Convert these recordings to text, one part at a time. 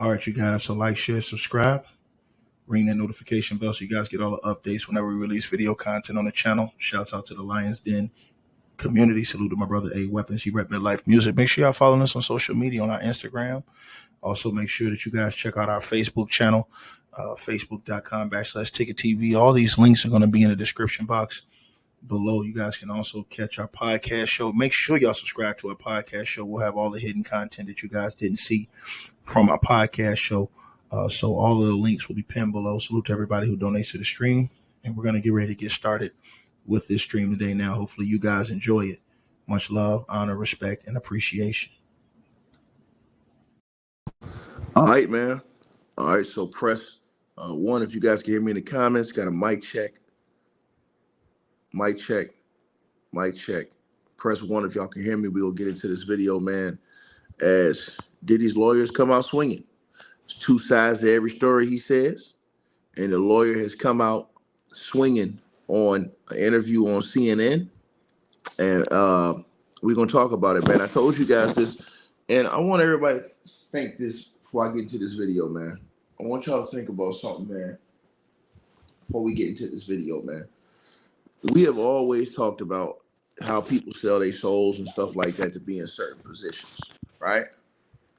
All right, you guys. So like, share, subscribe, ring that notification bell so you guys get all the updates whenever we release video content on the channel. Shouts out to the Lions Den community. Salute to my brother A Weapons. He repping the life music. Make sure y'all following us on social media on our Instagram. Also, make sure that you guys check out our Facebook channel, facebook.com/Ticket TV. All these links are going to be in the description box below. You guys can also catch our podcast show. Make sure y'all subscribe to our podcast show. We'll have all the hidden content that you guys didn't see from our podcast show. So all of the links will be pinned below. Salute to everybody who donates to the stream. And we're going to get ready to get started with this stream today now. Hopefully you guys enjoy it. Much love, honor, respect, and appreciation. All right, man. All right, so press 1 if you guys can hear me in the comments. Got a mic check. Mic check. Mic check. Press 1 if y'all can hear me. We'll get into this video, man, as Diddy's lawyers come out swinging. There's two sides to every story, he says, and the lawyer has come out swinging on an interview on CNN, and we're going to talk about it, man. I told you guys this, and I want everybody to think this before I get into this video, man. I want y'all to think about something, man, before we get into this video, man. We have always talked about how people sell their souls and stuff like that to be in certain positions, right?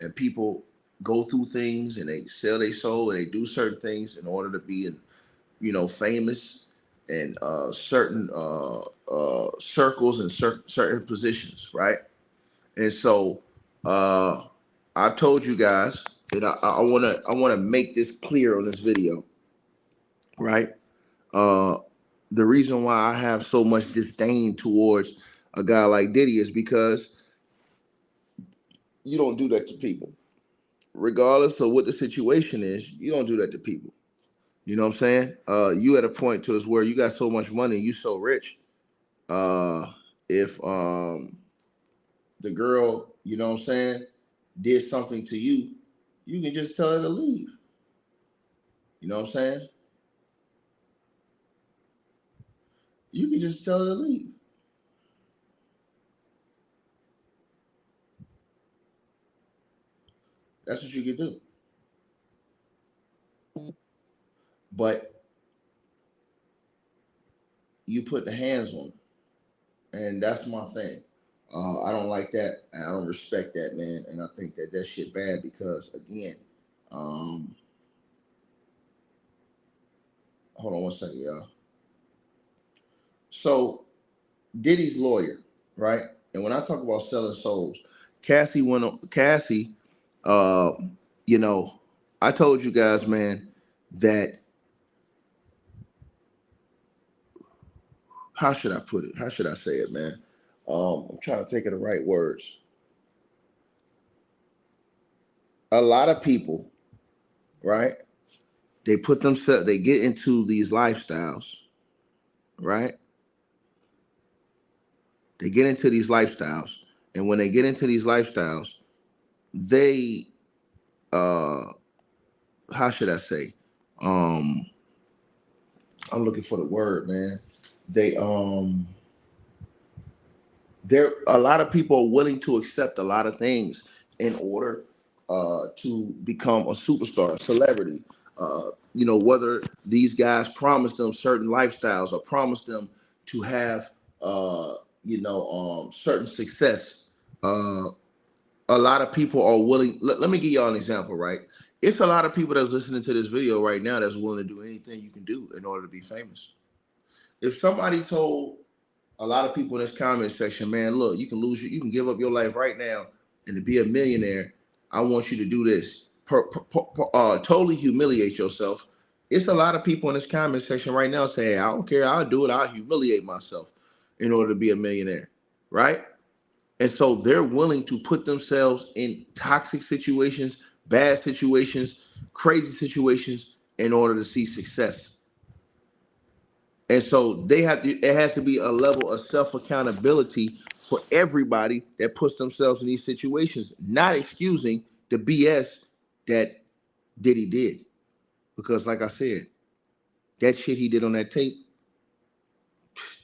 And people go through things and they sell their soul and they do certain things in order to be in, famous and certain circles and certain positions, right? And so I told you guys that I wanna make this clear on this video, right? The reason why I have so much disdain towards a guy like Diddy is because you don't do that to people. Regardless of what the situation is, you don't do that to people. You know what I'm saying? You at a point to us where you got so much money, you so rich. If the girl, you know what I'm saying, did something to you, you can just tell her to leave. You know what I'm saying? You can just tell her to leave. That's what you can do. But you put the hands on her. And that's my thing. I don't like that. And I don't respect that, man. And I think that shit bad because, again, hold on one second, y'all. So, Diddy's lawyer, right? And when I talk about selling souls, Cassie, I told you guys, man, that, how should I put it? How should I say it, man? I'm trying to think of the right words. A lot of people, right? They get into these lifestyles, right? They get into these lifestyles. And when they get into these lifestyles, they, how should I say? I'm looking for the word, man. A lot of people are willing to accept a lot of things in order to become a superstar, a celebrity. Whether these guys promise them certain lifestyles or promise them to have, certain success. A lot of people are willing. Let me give y'all an example, right? It's a lot of people that's listening to this video right now that's willing to do anything you can do in order to be famous. If somebody told a lot of people in this comment section, man, look, you can give up your life right now and to be a millionaire, I want you to do this. Totally humiliate yourself. It's a lot of people in this comment section right now saying, I don't care, I'll do it. I'll humiliate myself in order to be a millionaire, right? And so they're willing to put themselves in toxic situations, bad situations, crazy situations in order to see success. And so it has to be a level of self-accountability for everybody that puts themselves in these situations, not excusing the BS that Diddy did. Because like I said, that shit he did on that tape,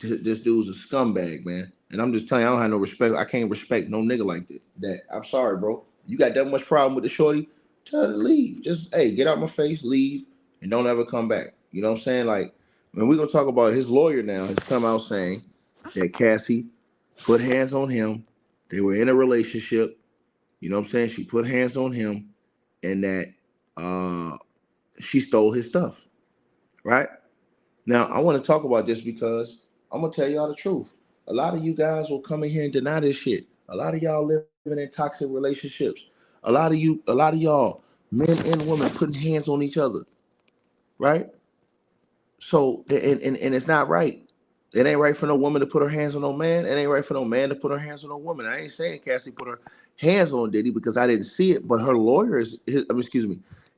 this dude's a scumbag, man. And I'm just telling you, I don't have no respect. I can't respect no nigga like that. I'm sorry, bro. You got that much problem with the shorty, tell her to leave. Just, hey, get out my face, leave, and don't ever come back. You know what I'm saying? Like, when we're gonna talk about his lawyer now, has come out saying that Cassie put hands on him. They were in a relationship. You know what I'm saying? She put hands on him, and that she stole his stuff. Right? Now, I want to talk about this because I'm gonna tell y'all the truth. A lot of you guys will come in here and deny this shit. A lot of y'all living in toxic relationships. A lot of y'all, men and women, putting hands on each other. Right? So, and it's not right. It ain't right for no woman to put her hands on no man. It ain't right for no man to put her hands on no woman. I ain't saying Cassie put her hands on Diddy because I didn't see it, but her lawyer is,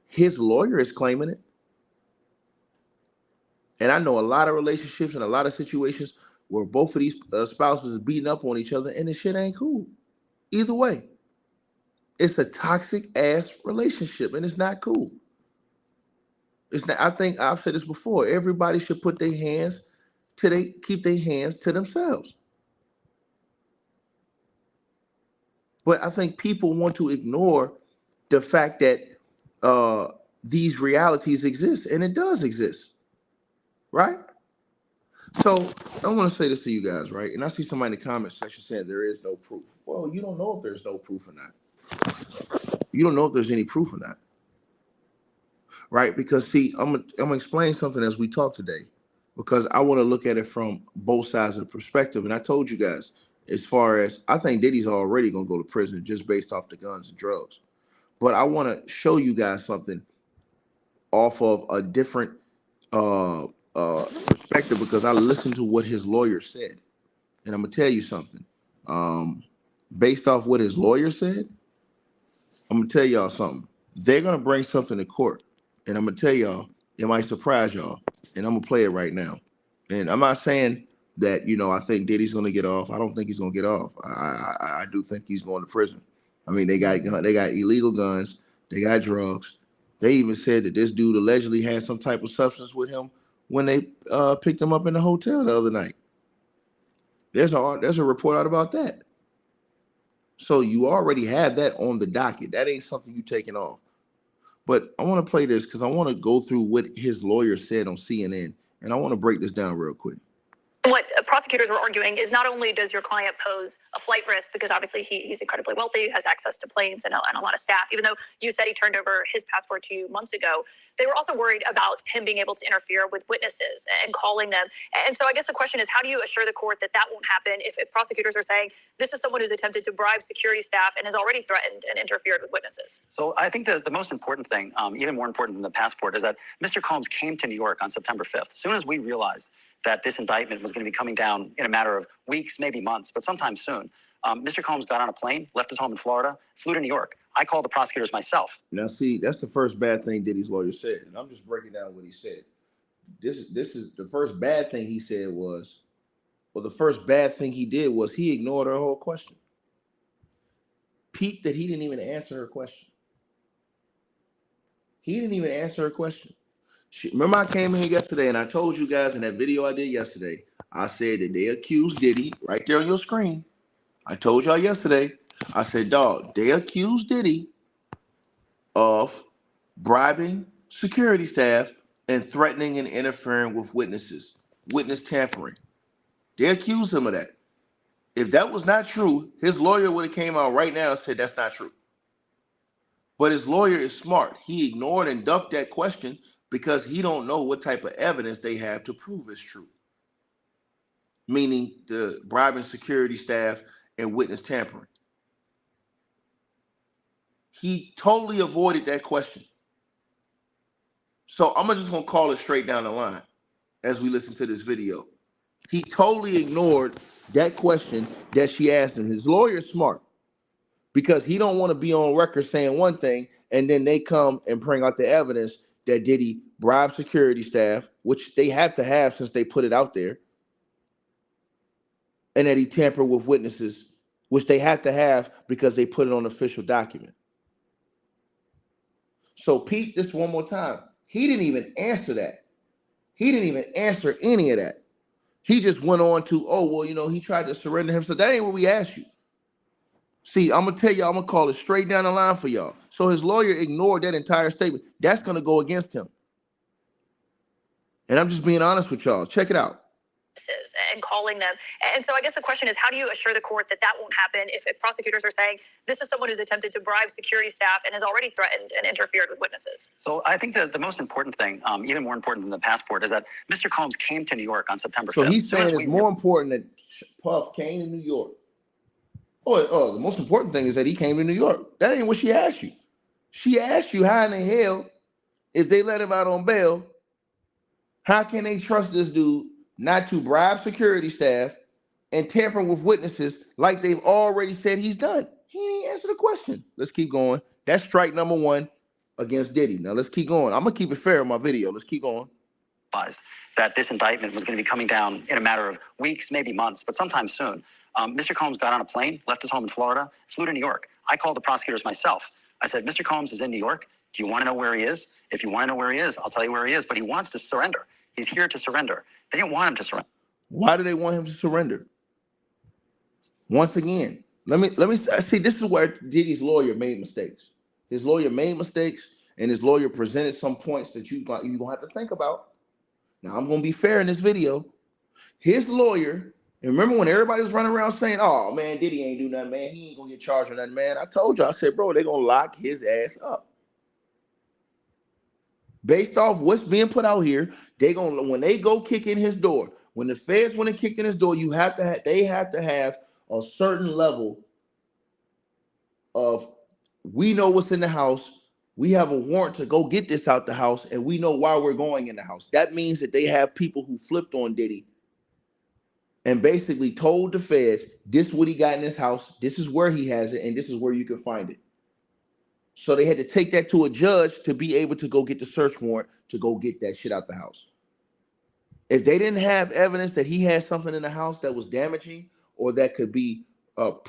his lawyer is claiming it. And I know a lot of relationships and a lot of situations where both of these spouses is beating up on each other, and this shit ain't cool. Either way, it's a toxic ass relationship, and it's not cool. It's not. I think I've said this before. Everybody should put their hands keep their hands to themselves. But I think people want to ignore the fact that these realities exist, and it does exist, right? So I want to say this to you guys, right? And I see somebody in the comment section saying there is no proof. Well, you don't know if there's no proof or not. You don't know if there's any proof or not, right? Because see, I'm gonna explain something as we talk today, because I want to look at it from both sides of the perspective. And I told you guys, as far as I think Diddy's already gonna go to prison just based off the guns and drugs. But I want to show you guys something off of a different perspective, because I listened to what his lawyer said, and I'm gonna tell you something. Based off what his lawyer said, I'm gonna tell y'all something. They're gonna bring something to court, and I'm gonna tell y'all it might surprise y'all, and I'm gonna play it right now. And I'm not saying that I think Diddy's gonna get off. I don't think he's gonna get off. I do think he's going to prison. I mean, they got illegal guns, they got drugs. They even said that this dude allegedly had some type of substance with him when they picked him up in the hotel the other night. There's a report out about that. So you already have that on the docket. That ain't something you taking off. But I want to play this because I want to go through what his lawyer said on CNN, and I want to break this down real quick. What prosecutors were arguing is not only does your client pose a flight risk, because obviously he's incredibly wealthy, has access to planes and a lot of staff, even though you said he turned over his passport to you months ago, they were also worried about him being able to interfere with witnesses and calling them. And so I guess the question is, how do you assure the court that that won't happen if prosecutors are saying this is someone who's attempted to bribe security staff and has already threatened and interfered with witnesses? So I think that the most important thing, even more important than the passport, is that Mr. Combs came to New York on September 5th. As soon as we realized that this indictment was going to be coming down in a matter of weeks, maybe months, but sometime soon, Mr. Combs got on a plane, left his home in Florida, flew to New York. I called the prosecutors myself. Now, see, that's the first bad thing Diddy's lawyer said, and I'm just breaking down what he said. This is the first bad thing he said was, the first bad thing he did was he ignored her whole question. Peep that he didn't even answer her question. He didn't even answer her question. Remember, I came here yesterday and I told you guys in that video I did yesterday, I said that they accused Diddy right there on your screen. I told y'all yesterday, I said, dog, they accused Diddy of bribing security staff and threatening and interfering with witnesses, witness tampering. They accused him of that. If that was not true, his lawyer would have came out right now and said that's not true. But his lawyer is smart. He ignored and ducked that question because he don't know what type of evidence they have to prove it's true. Meaning the bribing security staff and witness tampering. He totally avoided that question. So I'm just going to call it straight down the line as we listen to this video. He totally ignored that question that she asked him. His lawyer is smart because he don't want to be on record saying one thing and then they come and bring out the evidence that Diddy bribed security staff, which they have to have since they put it out there, and that he tampered with witnesses, which they have to have because they put it on official document. So Pete, this one more time. He didn't even answer that. He didn't even answer any of that. He just went on to, he tried to surrender himself. That ain't what we asked you. See, I'm going to tell y'all, I'm going to call it straight down the line for y'all. So his lawyer ignored that entire statement. That's going to go against him. And I'm just being honest with y'all. Check it out. And calling them. And so I guess the question is, how do you assure the court that that won't happen if prosecutors are saying this is someone who's attempted to bribe security staff and has already threatened and interfered with witnesses? So I think that the most important thing, even more important than the passport, is that Mr. Combs came to New York on September 5th. So he's saying it's more important that Puff came to New York. Oh, the most important thing is that he came to New York. That ain't what she asked you. She asked you how in the hell, if they let him out on bail, how can they trust this dude not to bribe security staff and tamper with witnesses like they've already said he's done? He ain't answered the question. Let's keep going. That's strike number 1 against Diddy. Now let's keep going. I'm gonna keep it fair in my video. Let's keep going. That this indictment was going to be coming down in a matter of weeks, maybe months, but sometime soon. Mr. Combs got on a plane, left his home in Florida, flew to New York. I called the prosecutors myself. I said, Mr. Combs is in New York. Do you want to know where he is? If you want to know where he is, I'll tell you where he is. But he wants to surrender. He's here to surrender. They didn't want him to surrender. Why do they want him to surrender? Once again, let me see. This is where Diddy's lawyer made mistakes. His lawyer made mistakes, and his lawyer presented some points that you're gonna have to think about. Now I'm gonna be fair in this video. His lawyer, and remember when everybody was running around saying, "Oh man, Diddy ain't do nothing, man. He ain't gonna get charged with nothing, man." I told you, I said, bro, they're gonna lock his ass up. Based off what's being put out here, when they go kick in his door, when the feds went and kicked in his door, they have to have a certain level of, we know what's in the house. We have a warrant to go get this out the house, and we know why we're going in the house. That means that they have people who flipped on Diddy and basically told the feds, this is what he got in his house, this is where he has it, and this is where you can find it. So they had to take that to a judge to be able to go get the search warrant to go get that shit out the house. If they didn't have evidence that he had something in the house that was damaging or that could be part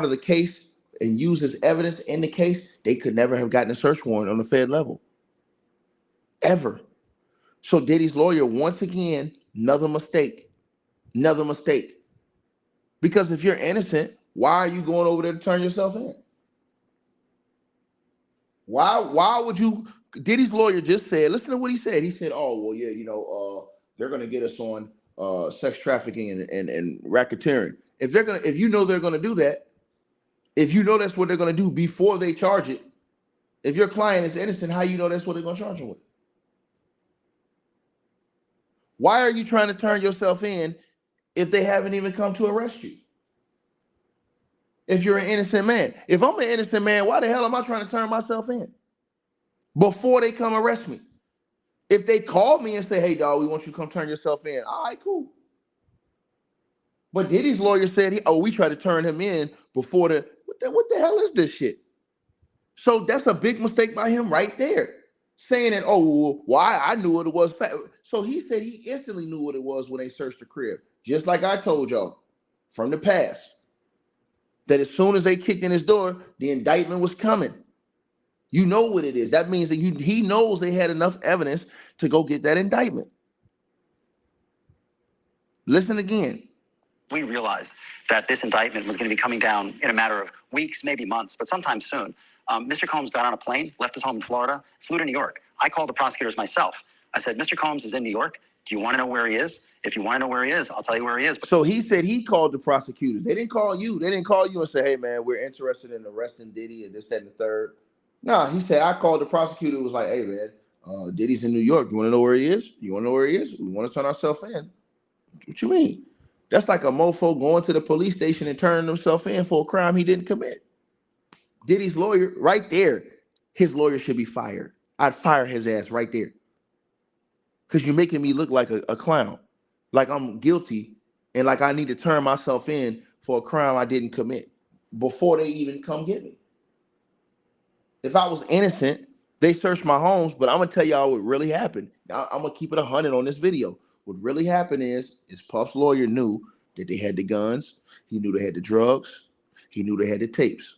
of the case and used as evidence in the case, they could never have gotten a search warrant on the Fed level. Ever. So Diddy's lawyer, once again, another mistake. Another mistake. Because if you're innocent, why are you going over there to turn yourself in? Why would you? Diddy's lawyer just said, listen to what he said. He said, oh, well, yeah, they're going to get us on sex trafficking and racketeering. If you know they're going to do that, if you know that's what they're going to do before they charge it, if your client is innocent, how you know that's what they're going to charge him with? Why are you trying to turn yourself in if they haven't even come to arrest you? If you're an innocent man. If I'm an innocent man, why the hell am I trying to turn myself in before they come arrest me? If they call me and say, hey, dog, we want you to come turn yourself in, all right, cool. But Diddy's lawyer said, we tried to turn him in before what the hell is this shit? So that's a big mistake by him right there. Saying that, why I knew what it was. So he said he instantly knew what it was when they searched the crib. Just like I told y'all from the past, that as soon as they kicked in his door, the indictment was coming. You know what it is. That means that he knows they had enough evidence to go get that indictment. Listen again. We realized that this indictment was going to be coming down in a matter of weeks, maybe months, but sometime soon. Mr. Combs got on a plane, left his home in Florida, flew to New York. I called the prosecutors myself. I said, Mr. Combs is in New York. Do you want to know where he is? If you want to know where he is, I'll tell you where he is. So he said he called the prosecutors. They didn't call you. They didn't call you and say, hey, man, we're interested in arresting Diddy and this, that, and the third. No, he said, I called the prosecutor. It was like, hey, man, Diddy's in New York. You want to know where he is? You want to know where he is? We want to turn ourselves in. What you mean? That's like a mofo going to the police station and turning himself in for a crime he didn't commit. Diddy's lawyer, right there, his lawyer should be fired. I'd fire his ass right there. Because you're making me look like a clown. Like I'm guilty and like I need to turn myself in for a crime I didn't commit before they even come get me. If I was innocent, they searched my homes, but I'm going to tell y'all what really happened. Now, I'm going to keep it 100 on this video. What really happened is Puff's lawyer knew that they had the guns. He knew they had the drugs. He knew they had the tapes.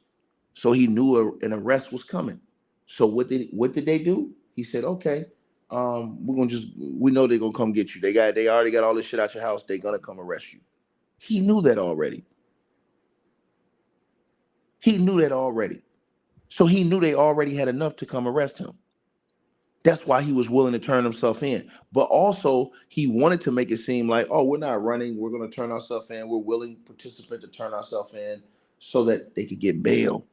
So he knew an arrest was coming. So what did they do? He said, okay, we know they're gonna come get you. They already got all this shit out your house. They're gonna come arrest you. He knew that already. He knew that already. So he knew they already had enough to come arrest him. That's why he was willing to turn himself in. But also, he wanted to make it seem like, oh, we're not running. We're going to turn ourselves in. We're willing participant to turn ourselves in so that they could get bail.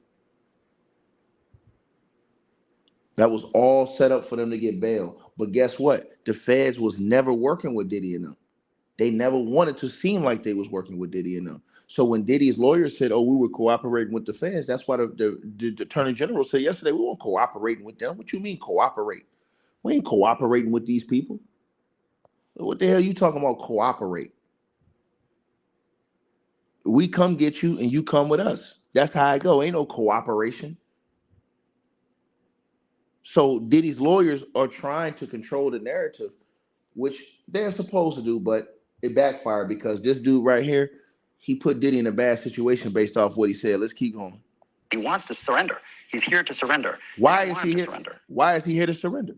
That was all set up for them to get bail. But guess what? The feds was never working with Diddy and them. They never wanted to seem like they was working with Diddy and them. So when Diddy's lawyers said, oh, we were cooperating with the feds, that's why the Attorney General said yesterday, we weren't cooperating with them. What you mean cooperate? We ain't cooperating with these people. What the hell are you talking about cooperate? We come get you and you come with us. That's how I go. Ain't no cooperation. So Diddy's lawyers are trying to control the narrative, which they're supposed to do, but it backfired because this dude right here, he put Diddy in a bad situation based off what he said. Let's keep going. He wants to surrender. He's here to surrender. Why is he here? Why is he here to surrender?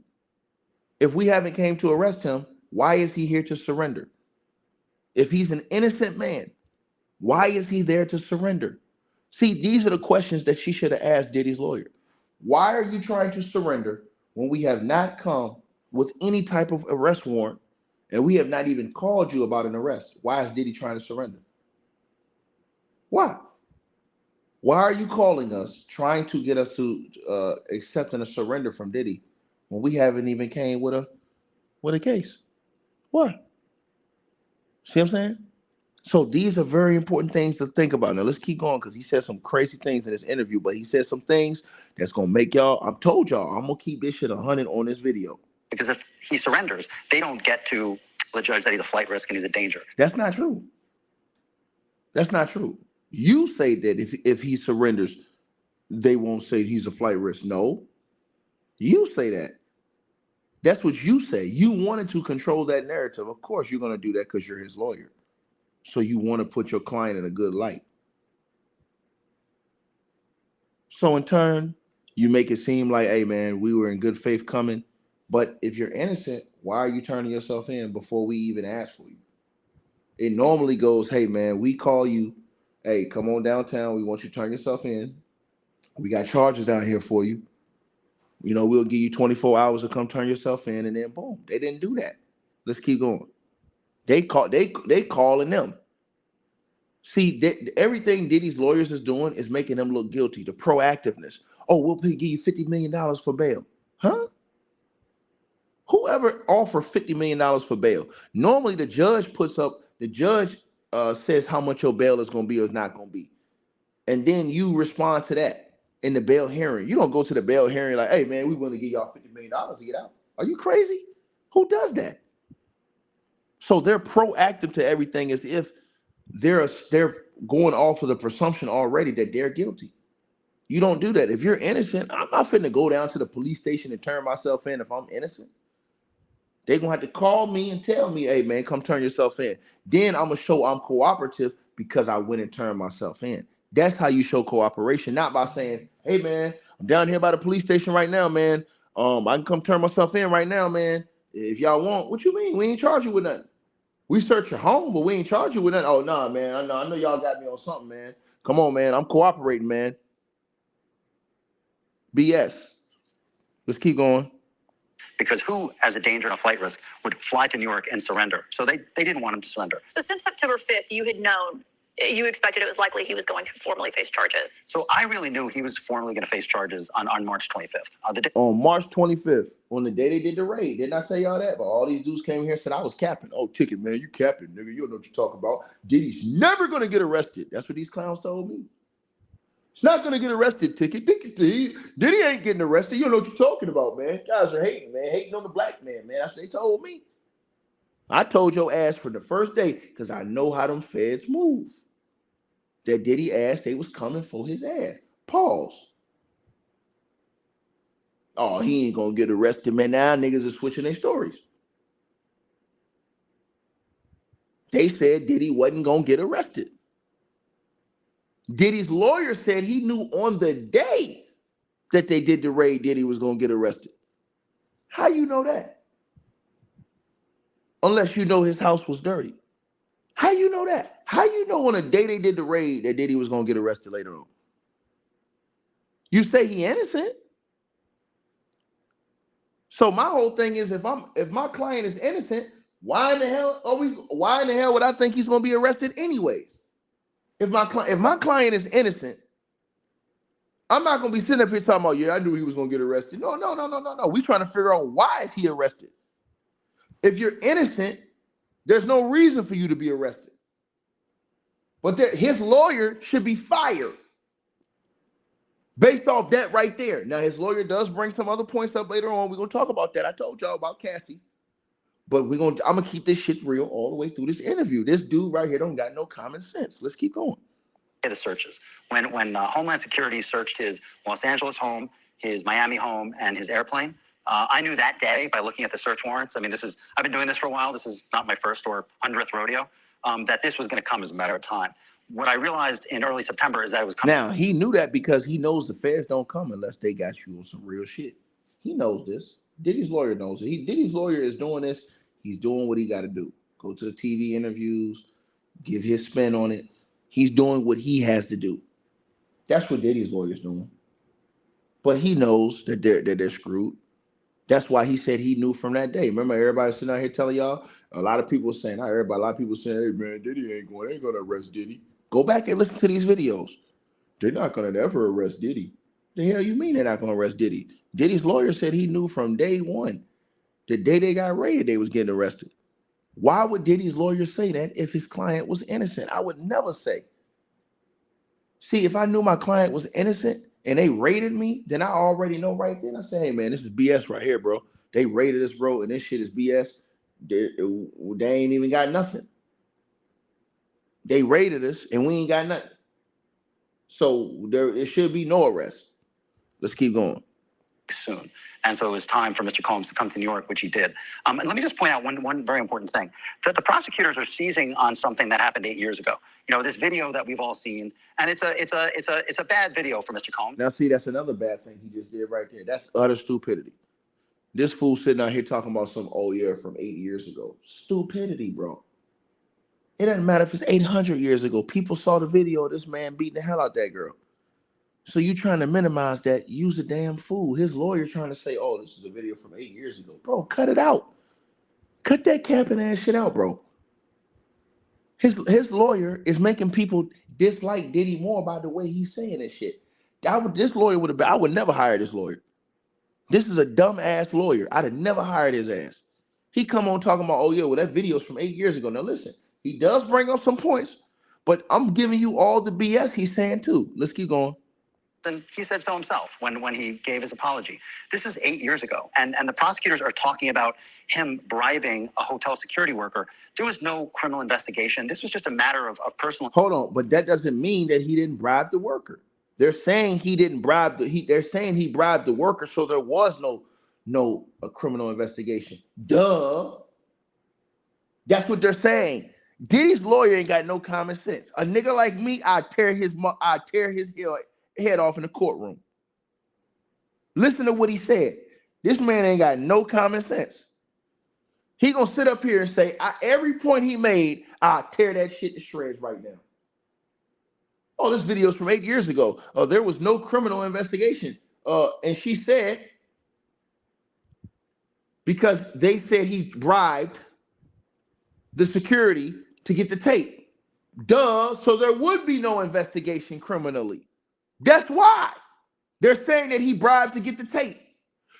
If we haven't came to arrest him, why is he here to surrender? If he's an innocent man, why is he there to surrender? See, these are the questions that she should have asked Diddy's lawyer. Why are you trying to surrender when we have not come with any type of arrest warrant and we have not even called you about an arrest? Why is Diddy trying to surrender? Why? Why are you calling us, trying to get us to accepting a surrender from Diddy when we haven't even came with a case? What? See what I'm saying? So these are very important things to think about. Now let's keep going because he said some crazy things in this interview, but he said some things that's gonna make y'all. I've told y'all I'm gonna keep this shit 100 on this video. Because if he surrenders, they don't get to the judge that he's a flight risk and he's a danger. That's not true. That's not true. You say that if he surrenders, they won't say he's a flight risk. No, you say that. That's what you say. You wanted to control that narrative. Of course, you're gonna do that because you're his lawyer. So you want to put your client in a good light. So in turn, you make it seem like, hey man, we were in good faith coming. But if you're innocent, why are you turning yourself in before we even ask for you? It normally goes, hey man, we call you, hey, come on downtown. We want you to turn yourself in. We got charges down here for you. You know, we'll give you 24 hours to come turn yourself in, and then boom. They didn't do that. Let's keep going. They calling them. See, everything Diddy's lawyers is doing is making them look guilty. The proactiveness. Oh, we'll give you $50 million for bail. Huh? Whoever offer $50 million for bail? Normally the judge says how much your bail is going to be or not going to be. And then you respond to that in the bail hearing. You don't go to the bail hearing like, hey man, we want to give y'all $50 million to get out. Are you crazy? Who does that? So they're proactive to everything as if they're going off of the presumption already that they're guilty. You don't do that. If you're innocent, I'm not finna go down to the police station and turn myself in if I'm innocent. They're gonna have to call me and tell me, hey man, come turn yourself in. Then I'm gonna show I'm cooperative because I went and turned myself in. That's how you show cooperation, not by saying, hey man, I'm down here by the police station right now, man. I can come turn myself in right now, man. If y'all want, what you mean? We ain't charge you with nothing. We search your home, but we ain't charge you with nothing. Oh, nah, man. I know y'all got me on something, man. Come on, man. I'm cooperating, man. BS. Let's keep going. Because who, as a danger and a flight risk, would fly to New York and surrender? So they didn't want him to surrender. So since September 5th, you had known, you expected it was likely he was going to formally face charges. So I really knew he was formally going to face charges on March 25th. On March 25th, on the day they did the raid. Didn't I tell y'all that? But all these dudes came here and said I was capping. Oh, Ticket, man, you capping, nigga. You don't know what you're talking about. Diddy's never going to get arrested. That's what these clowns told me. He's not going to get arrested, Ticket. Diddy ain't getting arrested. You don't know what you're talking about, man. Guys are hating, man. Hating on the black man, man. That's what they told me. I told your ass from the first day because I know how them feds move. That Diddy ass, they was coming for his ass. Pause. Oh, he ain't gonna get arrested, man. Now niggas are switching their stories. They said Diddy wasn't gonna get arrested. Diddy's lawyer said he knew on the day that they did the raid, Diddy was gonna get arrested. How you know that? Unless you know his house was dirty. How you know that? How you know on the day they did the raid that Diddy was gonna get arrested later on? You say he innocent. So my whole thing is, if my client is innocent, why in the hell would I think he's gonna be arrested anyways? If my client is innocent, I'm not gonna be sitting up here talking about, yeah, I knew he was gonna get arrested. No. We trying to figure out why is he arrested. If you're innocent, there's no reason for you to be arrested. But his lawyer should be fired based off that right there. Now, his lawyer does bring some other points up later on. We're gonna talk about that. I told y'all about Cassie. But I'm gonna keep this shit real all the way through this interview. This dude right here don't got no common sense. Let's keep going. The searches. When Homeland Security searched his Los Angeles home, his Miami home, and his airplane, I knew that day by looking at the search warrants. I mean, I've been doing this for a while. This is not my first or 100th rodeo. That this was going to come as a matter of time. What I realized in early September is that it was coming. Now, he knew that because he knows the feds don't come unless they got you on some real shit. He knows this. Diddy's lawyer knows it. Diddy's lawyer is doing this. He's doing what he got to do. Go to the TV interviews, give his spin on it. He's doing what he has to do. That's what Diddy's lawyer's doing. But he knows that they're screwed. That's why he said he knew from that day. Remember, everybody sitting out here telling y'all, a lot of people saying, not everybody, a lot of people saying, hey man, Diddy ain't gonna arrest Diddy. Go back and listen to these videos. They're not gonna ever arrest Diddy. The hell you mean they're not gonna arrest Diddy? Diddy's lawyer said he knew from day one. The day they got raided, they was getting arrested. Why would Diddy's lawyer say that if his client was innocent? I would never say. See, if I knew my client was innocent and they raided me, then I already know right then. I say, hey, man, this is BS right here, bro. They raided us, bro, and this shit is BS. They ain't even got nothing. They raided us, and we ain't got nothing. So it should be no arrest. Let's keep going. Soon. And so it was time for Mr. Combs to come to New York, which he did. And let me just point out one very important thing, that the prosecutors are seizing on something that happened 8 years ago. You know, this video that we've all seen, and it's a bad video for Mr. Combs. Now, see, that's another bad thing he just did right there. That's utter stupidity. This fool sitting out here talking about some, oh yeah, from 8 years ago. Stupidity, bro. It doesn't matter if it's 800 years ago. People saw the video of this man beating the hell out that girl. So you trying to minimize that, use a damn fool. His lawyer trying to say, oh, this is a video from 8 years ago. Bro, cut it out. Cut that capping ass shit out, bro. His lawyer is making people dislike Diddy more by the way he's saying this shit. I would never hire this lawyer. This is a dumb ass lawyer. I'd have never hired his ass. He come on talking about, oh yeah, well that video's from 8 years ago. Now listen, he does bring up some points, but I'm giving you all the BS he's saying too. Let's keep going. And he said so himself when he gave his apology. This is 8 years ago, and the prosecutors are talking about him bribing a hotel security worker. There was no criminal investigation. This was just a matter of personal. Hold on, but that doesn't mean that he didn't bribe the worker. They're saying he didn't bribe they're saying he bribed the worker, so there was no criminal investigation. Duh. That's what they're saying. Diddy's lawyer ain't got no common sense. A nigga like me, I tear his head off in the courtroom. Listen to what he said. This man ain't got no common sense. He gonna sit up here and say, every point he made, I'll tear that shit to shreds right now. Oh, this video's from 8 years ago. There was no criminal investigation. And she said, because they said he bribed the security to get the tape. Duh, so there would be no investigation criminally. That's why they're saying that he bribed to get the tape.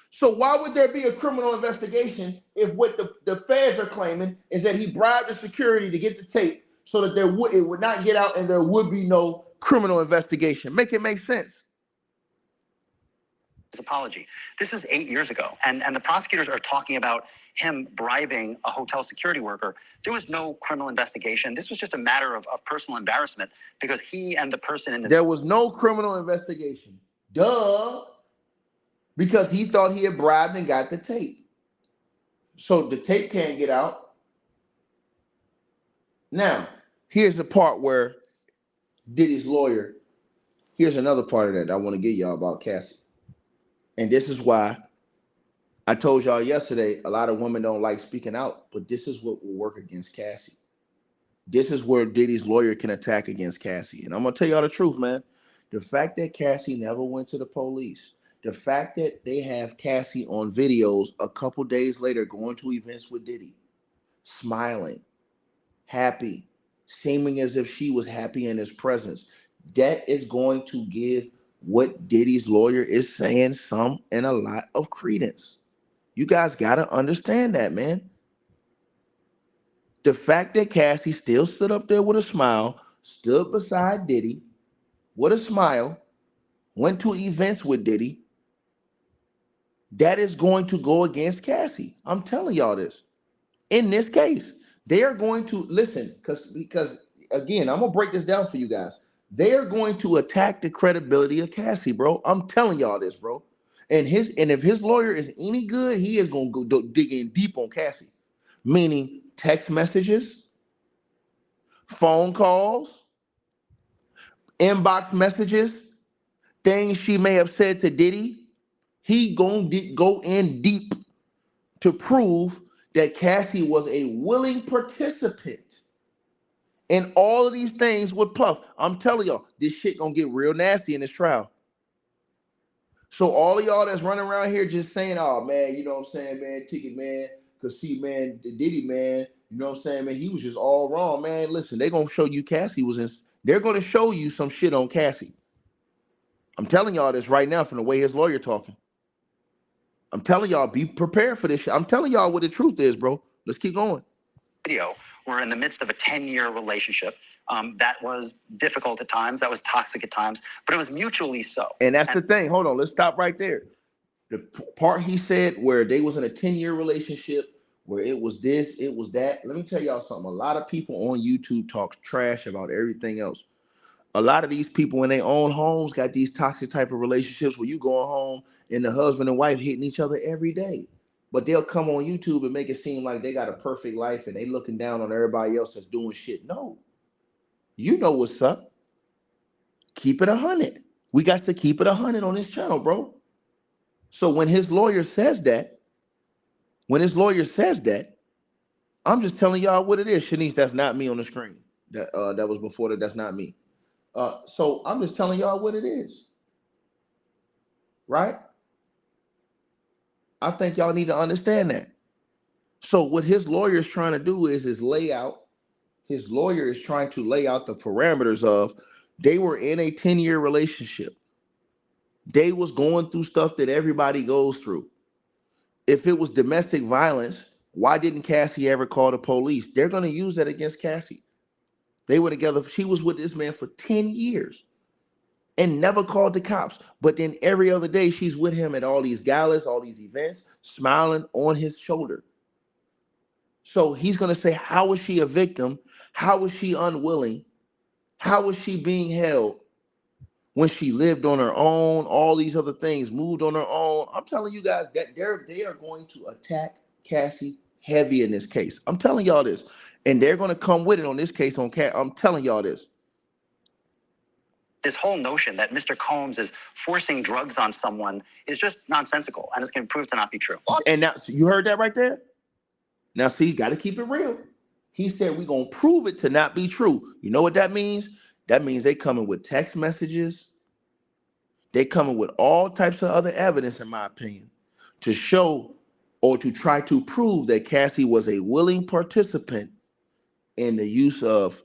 So why would there be a criminal investigation if what the feds are claiming is that he bribed the security to get the tape so that it would not get out and there would be no criminal investigation? Make it make sense. His apology. This is 8 years ago, and the prosecutors are talking about him bribing a hotel security worker. There was no criminal investigation. This was just a matter of personal embarrassment because he and the person in the... There was no criminal investigation. Duh. Because he thought he had bribed and got the tape. So the tape can't get out. Now, here's the part where Diddy's lawyer, here's another part of that I want to get y'all about Cassie. And this is why I told y'all yesterday, a lot of women don't like speaking out, but this is what will work against Cassie. This is where Diddy's lawyer can attack against Cassie. And I'm going to tell y'all the truth, man. The fact that Cassie never went to the police, the fact that they have Cassie on videos a couple days later going to events with Diddy, smiling, happy, seeming as if she was happy in his presence, that is going to give what Diddy's lawyer is saying some and a lot of credence. You guys got to understand that, man. The fact that Cassie still stood up there with a smile, stood beside Diddy with a smile, went to events with Diddy, that is going to go against Cassie. I'm telling y'all this. In this case, they are going to listen because again, I'm gonna break this down for you guys. They are going to attack the credibility of Cassie, bro. I'm telling y'all this, bro. And if his lawyer is any good, he is gonna go dig in deep on Cassie, meaning text messages, phone calls, inbox messages, things she may have said to Diddy. He gonna go in deep to prove that Cassie was a willing participant in all of these things with Puff. I'm telling y'all, this shit gonna get real nasty in this trial. So all of y'all that's running around here just saying, oh man, you know what I'm saying, man, ticket man, cause see, man, the Diddy man, you know what I'm saying, man, he was just all wrong, man. Listen, they're gonna show you Cassie was in, they're gonna show you some shit on Cassie. I'm telling y'all this right now from the way his lawyer talking. I'm telling y'all, be prepared for this shit. I'm telling y'all what the truth is, bro. Let's keep going. Video, we're in the midst of a 10-year relationship. That was difficult at times. That was toxic at times, but it was mutually so. And that's the thing. Hold on. Let's stop right there. The part he said where they was in a 10-year relationship, where it was this, it was that. Let me tell y'all something. A lot of people on YouTube talk trash about everything else. A lot of these people in their own homes got these toxic type of relationships where you going home and the husband and wife hitting each other every day. But they'll come on YouTube and make it seem like they got a perfect life and they looking down on everybody else that's doing shit. No. You know what's up. Keep it 100. We got to keep it 100 on this channel, bro. So when his lawyer says that, I'm just telling y'all what it is. Shanice, that's not me on the screen. That was before that. That's not me. So I'm just telling y'all what it is. Right? I think y'all need to understand that. So what his lawyer is trying to do is lay out, his lawyer is trying to lay out the parameters of, they were in a 10-year relationship. They was going through stuff that everybody goes through. If it was domestic violence, why didn't Cassie ever call the police? They're going to use that against Cassie. They were together. She was with this man for 10 years and never called the cops. But then every other day, she's with him at all these galas, all these events, smiling on his shoulder. So he's going to say, how was she a victim? How was she unwilling? How was she being held when she lived on her own? All these other things, moved on her own. I'm telling you guys that they are going to attack Cassie heavy in this case. I'm telling y'all this. And they're going to come with it on this case on Cat. I'm telling y'all this. This whole notion that Mr. Combs is forcing drugs on someone is just nonsensical, and it's going to prove to not be true. And now, you heard that right there? Now, see, you got to keep it real. He said we're going to prove it to not be true. You know what that means? That means they coming with text messages. They coming with all types of other evidence, in my opinion, to show or to try to prove that Cassie was a willing participant in the use of,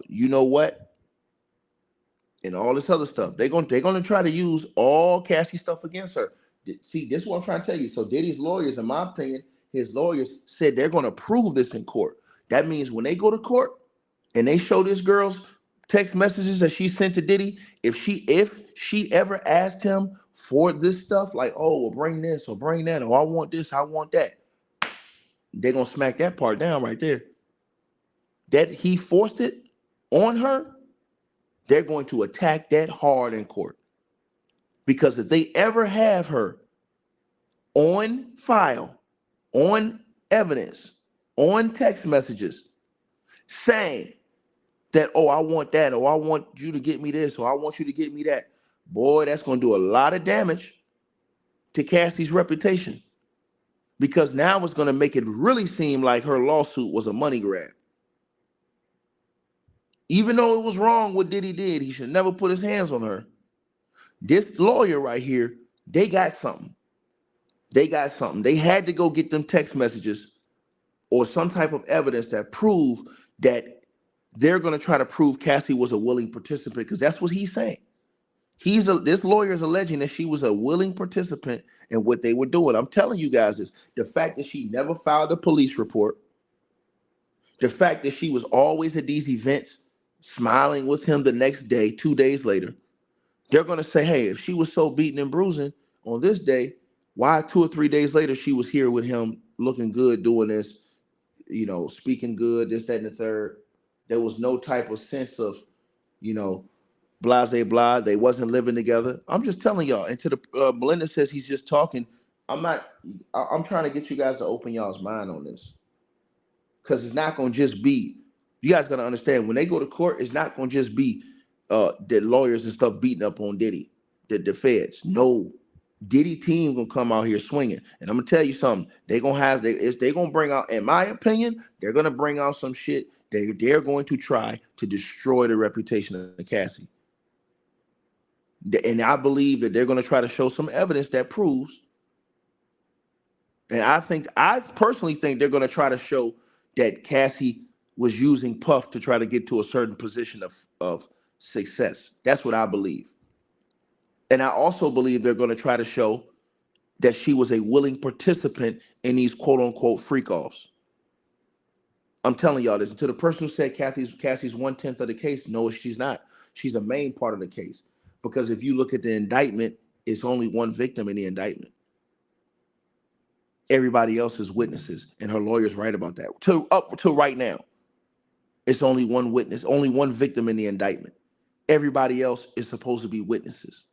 you know what, and all this other stuff. They're gonna try to use all Cassie stuff against her. See, this is what I'm trying to tell you. So Diddy's lawyers, in my opinion, his lawyers said they're gonna prove this in court. That means when they go to court and they show this girl's text messages that she sent to Diddy, if she ever asked him for this stuff, like, oh, well, bring this or bring that, or I want this, I want that, they're gonna smack that part down right there. That he forced it on her, they're going to attack that hard in court. Because if they ever have her on file, on evidence, on text messages, saying that, oh, I want that, or I want you to get me this, or I want you to get me that, boy, that's going to do a lot of damage to Cassie's reputation. Because now it's going to make it really seem like her lawsuit was a money grab. Even though it was wrong what Diddy did, he should never put his hands on her. This lawyer right here, they got something. They got something. They had to go get them text messages or some type of evidence that prove that they're going to try to prove Cassie was a willing participant, because that's what he's saying. This lawyer is alleging that she was a willing participant in what they were doing. I'm telling you guys this. The fact that she never filed a police report, the fact that she was always at these events smiling with him the next day, 2 days later, they're going to say, hey, if she was so beaten and bruising on this day, why 2 or 3 days later she was here with him looking good, doing this, speaking good, this, that, and the third. There was no type of sense of, blase blah. They wasn't living together. I'm just telling y'all. And to the Melinda says he's just talking. I'm not. I'm trying to get you guys to open y'all's mind on this, because it's not going to just be. You guys got to understand, when they go to court, it's not going to just be the lawyers and stuff beating up on Diddy, the feds. No, Diddy team gonna come out here swinging, and I'm gonna tell you something. They gonna bring out, in my opinion, they're gonna bring out some shit. They're going to try to destroy the reputation of Cassie. And I believe that they're going to try to show some evidence that proves. And I personally think they're going to try to show that Cassie was using Puff to try to get to a certain position of success. That's what I believe. And I also believe they're going to try to show that she was a willing participant in these quote unquote freak offs. I'm telling y'all this. To the person who said Cassie's 1/10 of the case, no, she's not. She's a main part of the case. Because if you look at the indictment, it's only one victim in the indictment. Everybody else is witnesses, and her lawyer's right about that. Up to right now, it's only one witness, only one victim in the indictment. Everybody else is supposed to be witnesses.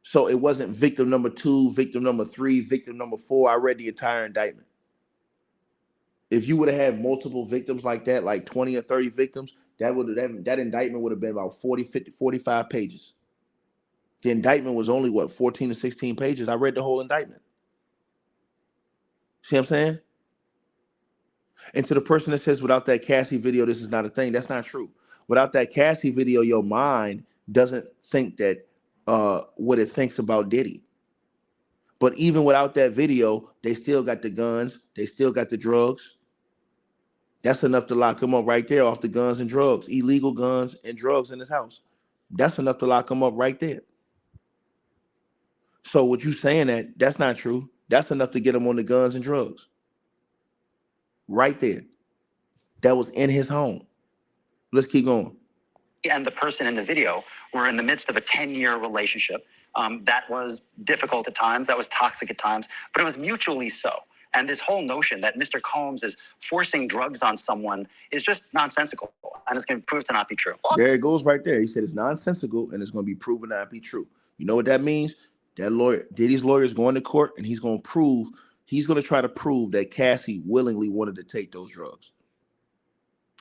So it wasn't victim number 2, victim number 3, victim number 4. I read the entire indictment. If you would have had multiple victims like that, like 20 or 30 victims, that indictment would have been about 40, 50, 45 pages. The indictment was only, 14 to 16 pages. I read the whole indictment. See what I'm saying? And to the person that says without that Cassie video, this is not a thing, that's not true. Without that Cassie video, your mind doesn't think that what it thinks about Diddy. But even without that video, they still got the guns, they still got the drugs. That's enough to lock him up right there off the guns and drugs, illegal guns and drugs in his house. That's enough to lock him up right there. So what you saying that's not true. That's enough to get him on the guns and drugs. Right there. That was in his home. Let's keep going. And the person in the video were in the midst of a 10-year relationship. That was difficult at times. That was toxic at times. But it was mutually so. And this whole notion that Mr. Combs is forcing drugs on someone is just nonsensical. And it's going to prove to not be true. There it goes right there. He said it's nonsensical and it's going to be proven not to be true. You know what that means? That lawyer, Diddy's lawyer, is going to court and he's going to try to prove that Cassie willingly wanted to take those drugs.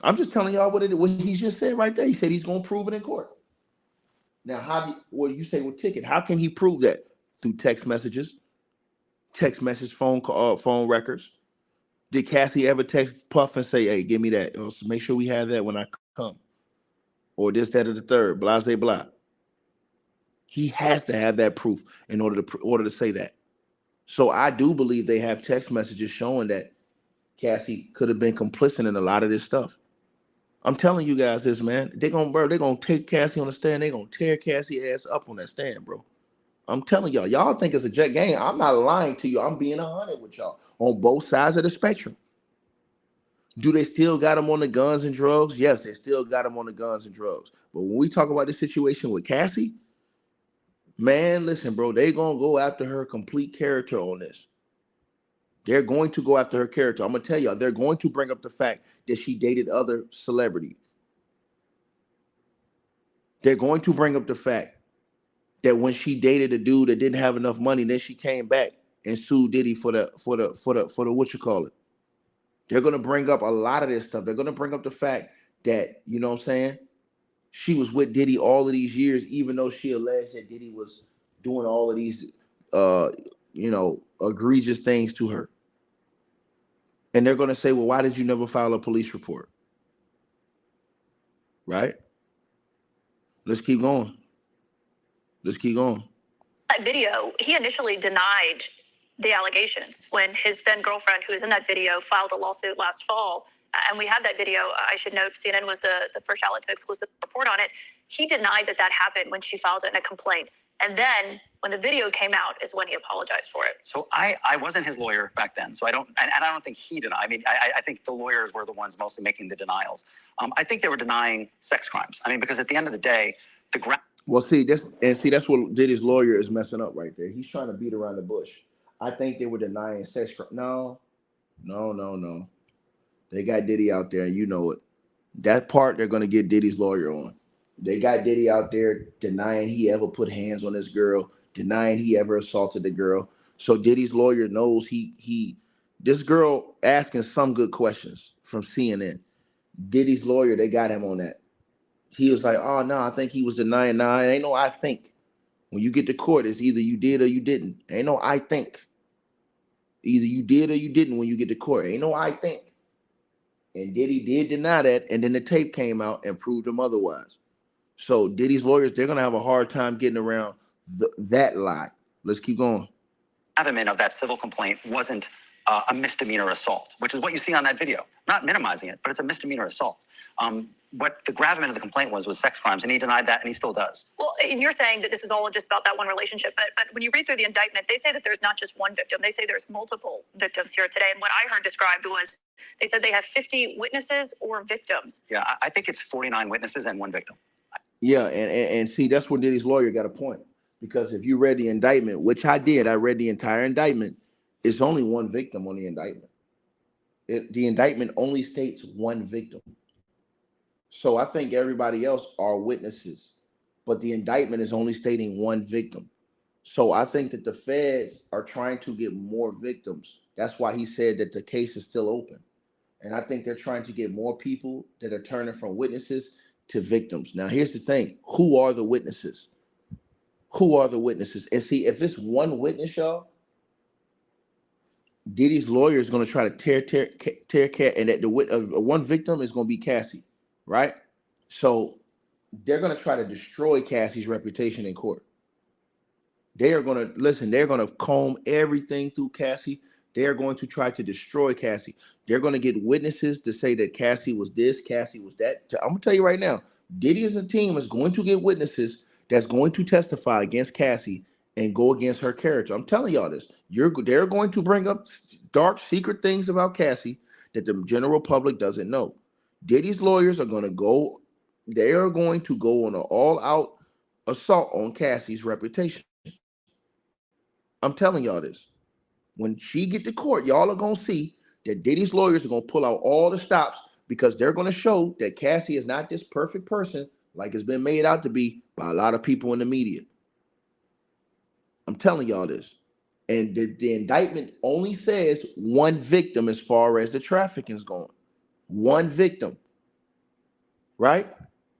I'm just telling y'all what he just said right there. He said he's going to prove it in court. Now, you say with ticket, how can he prove that? Through text messages, phone records. Did Cassie ever text Puff and say, hey, give me that? Or make sure we have that when I come. Or this, that, or the third, blah, blah, blah. He has to have that proof in order to say that. So I do believe they have text messages showing that Cassie could have been complicit in a lot of this stuff. I'm telling you guys this, man. They're gonna take Cassie on the stand. They're gonna tear Cassie ass up on that stand, bro. I'm telling y'all. Y'all think it's a jet game. I'm not lying to you. I'm being 100 with y'all on both sides of the spectrum. Do they still got him on the guns and drugs? Yes, they still got him on the guns and drugs. But when we talk about this situation with Cassie, man, listen, bro, they gonna go after her complete character on this. They're going to go after her character. I'm gonna tell y'all, they're going to bring up the fact that she dated other celebrities. They're going to bring up the fact that when she dated a dude that didn't have enough money, then she came back and sued Diddy for the what you call it. They're gonna bring up a lot of this stuff. They're gonna bring up the fact that, you know what I'm saying, she was with Diddy all of these years, even though she alleged that Diddy was doing all of these egregious things to her. And they're gonna say, well, why did you never file a police report? right? Let's keep going. Let's keep going. That video, he initially denied the allegations when his then girlfriend, who was in that video, filed a lawsuit last fall. And we have that video. I should note, CNN was the first outlet to exclusively report on it. He denied that happened when she filed it in a complaint. And then when the video came out is when he apologized for it. So I wasn't his lawyer back then. So I don't think he denied. I mean, I think the lawyers were the ones mostly making the denials. I think they were denying sex crimes. I mean, because at the end of the day, Well, that's what Diddy's lawyer is messing up right there. He's trying to beat around the bush. I think they were denying sex crime. No. They got Diddy out there, and you know it. That part they're gonna get Diddy's lawyer on. They got Diddy out there denying he ever put hands on this girl, denying he ever assaulted the girl. So Diddy's lawyer knows this girl asking some good questions from CNN. Diddy's lawyer, they got him on that. He was like, oh, no, I think he was denying. Nah, it ain't no I think. When you get to court, it's either you did or you didn't. Ain't no I think. Either you did or you didn't when you get to court. Ain't no I think. And Diddy did deny that, and then the tape came out and proved him otherwise. So Diddy's lawyers, they're going to have a hard time getting around that lie. Let's keep going. Gravamen of that civil complaint wasn't a misdemeanor assault, which is what you see on that video. Not minimizing it, but it's a misdemeanor assault. What the gravamen of the complaint was sex crimes, and he denied that, and he still does. Well, and you're saying that this is all just about that one relationship, but when you read through the indictment, they say that there's not just one victim. They say there's multiple victims here today. And what I heard described was they said they have 50 witnesses or victims. Yeah, I think it's 49 witnesses and one victim. Yeah, and see, that's when Diddy's lawyer got a point. Because if you read the indictment, which I did, I read the entire indictment, it's only one victim on the indictment. The indictment only states one victim. So I think everybody else are witnesses, but the indictment is only stating one victim. So I think that the feds are trying to get more victims. That's why he said that the case is still open. And I think they're trying to get more people that are turning from witnesses to victims. Now, here's the thing. Who are the witnesses? Who are the witnesses? And see, if it's one witness, y'all, Diddy's lawyer is going to try to tear cat, and that the one victim is going to be Cassie, right? So they're going to try to destroy Cassie's reputation in court. They are going to listen. They're going to comb everything through Cassie. They are going to try to destroy Cassie. They're going to get witnesses to say that Cassie was this, Cassie was that. I'm going to tell you right now, Diddy as a team is going to get witnesses that's going to testify against Cassie and go against her character. I'm telling y'all this. They're going to bring up dark, secret things about Cassie that the general public doesn't know. Diddy's lawyers are going to go. They are going to go on an all-out assault on Cassie's reputation. I'm telling y'all this. When she get to court, y'all are going to see that Diddy's lawyers are going to pull out all the stops because they're going to show that Cassie is not this perfect person like it's been made out to be by a lot of people in the media. I'm telling y'all this. And the indictment only says one victim as far as the trafficking is going. One victim. Right?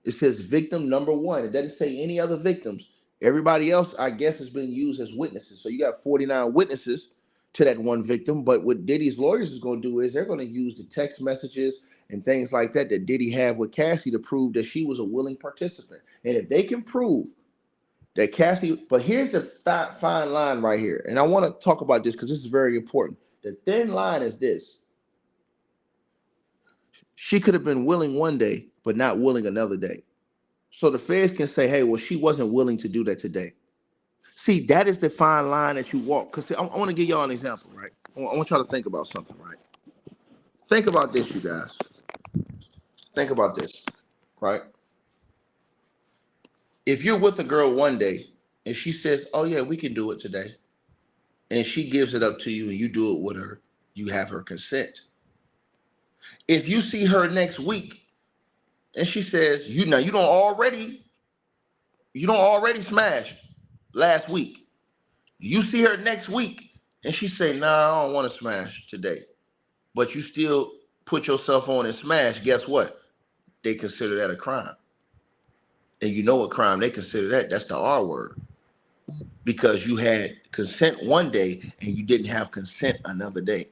It says victim number one. It doesn't say any other victims. Everybody else, I guess, has been used as witnesses. So you got 49 witnesses to that one victim. But what Diddy's lawyers is going to do is they're going to use the text messages and things like that Diddy had with Cassie to prove that she was a willing participant. And if they can prove that Cassie, but here's the fine line right here. And I want to talk about this because this is very important. The thin line is this. She could have been willing one day, but not willing another day. So the feds can say, hey, well, she wasn't willing to do that today. See, that is the fine line that you walk. Because I want to give y'all an example, right? I want y'all to think about something, right? Think about this, you guys. Think about this, right? If you're with a girl one day and she says, oh, yeah, we can do it today, and she gives it up to you and you do it with her, you have her consent. If you see her next week and she says, you don't already smash last week. You see her next week and she say, nah, I don't want to smash today. But you still put yourself on and smash, guess what? They consider that a crime. And you know what crime they consider that? That's the R word. Because you had consent one day and you didn't have consent another day.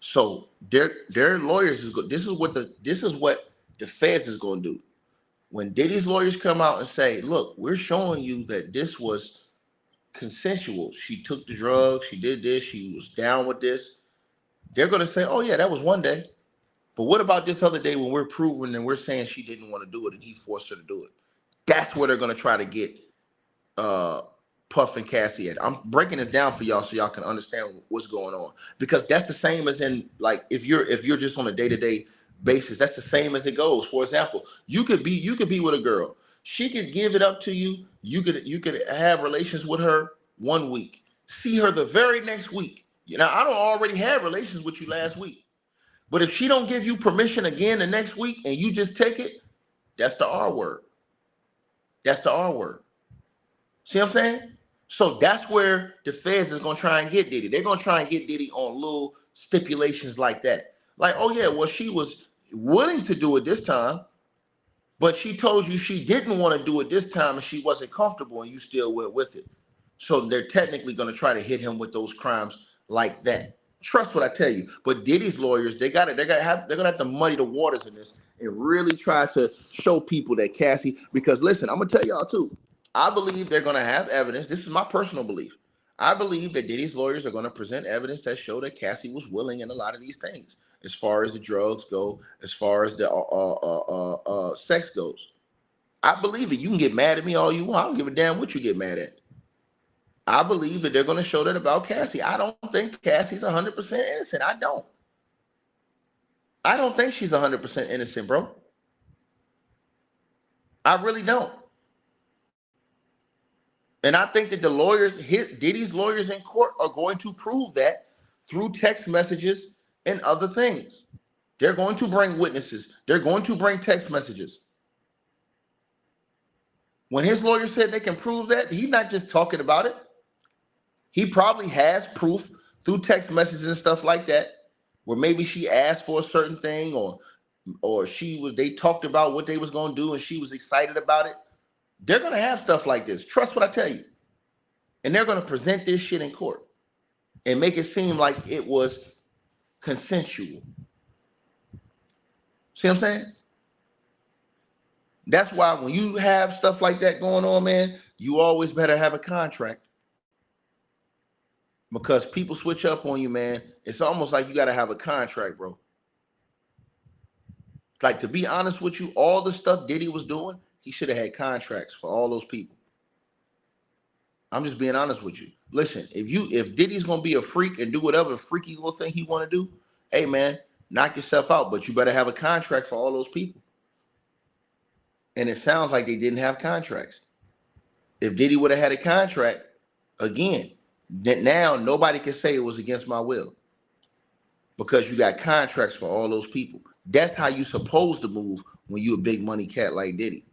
So their lawyers this is what the feds is going to do. when Diddy's lawyers come out and say, look, we're showing you that this was consensual. She took the drugs, she did this, she was down with this. They're going to say, oh, yeah, that was one day. But what about this other day when we're proving and we're saying she didn't want to do it and he forced her to do it? That's where they're going to try to get Puff and Cassie at. I'm breaking this down for y'all so y'all can understand what's going on, because that's the same as in, like, if you're just on a day-to-day basis, that's the same as it goes. For example, you could be with a girl. She could give it up to you. You could have relations with her 1 week. See her the very next week. You know, I don't already have relations with you last week. But if she don't give you permission again the next week and you just take it, that's the R word. That's the R word. See what I'm saying? So that's where the feds is going to try and get Diddy. They're going to try and get Diddy on little stipulations like that. Like, oh, yeah, well, she was willing to do it this time, but she told you she didn't want to do it this time and she wasn't comfortable and you still went with it. So they're technically going to try to hit him with those crimes like that. Trust what I tell you. But Diddy's lawyers, they're gonna have to muddy the waters in this and really try to show people that Cassie, because listen, I'm gonna tell y'all too. I believe they're gonna have evidence. This is my personal belief. I believe that Diddy's lawyers are gonna present evidence that show that Cassie was willing in a lot of these things, as far as the drugs go, as far as the sex goes. I believe it. You can get mad at me all you want. I don't give a damn what you get mad at. I believe that they're going to show that about Cassie. I don't think Cassie's 100% innocent. I don't think she's 100% innocent, bro. I really don't. And I think that the lawyers, Diddy's lawyers in court, are going to prove that through text messages and other things. They're going to bring witnesses. They're going to bring text messages. When his lawyer said they can prove that, he's not just talking about it. He probably has proof through text messages and stuff like that, where maybe she asked for a certain thing, or they talked about what they was going to do and she was excited about it. They're going to have stuff like this. Trust what I tell you. And they're going to present this shit in court and make it seem like it was consensual. See what I'm saying? That's why when you have stuff like that going on, man, you always better have a contract. Because people switch up on you, man. It's almost like you got to have a contract, bro. Like, to be honest with you, all the stuff Diddy was doing, he should have had contracts for all those people. I'm just being honest with you. Listen, if Diddy's going to be a freak and do whatever freaky little thing he want to do, hey, man, knock yourself out. But you better have a contract for all those people. And it sounds like they didn't have contracts. If Diddy would have had a contract, again, then now nobody can say it was against my will, because you got contracts for all those people. That's how you supposed to move when you a big money cat like Diddy.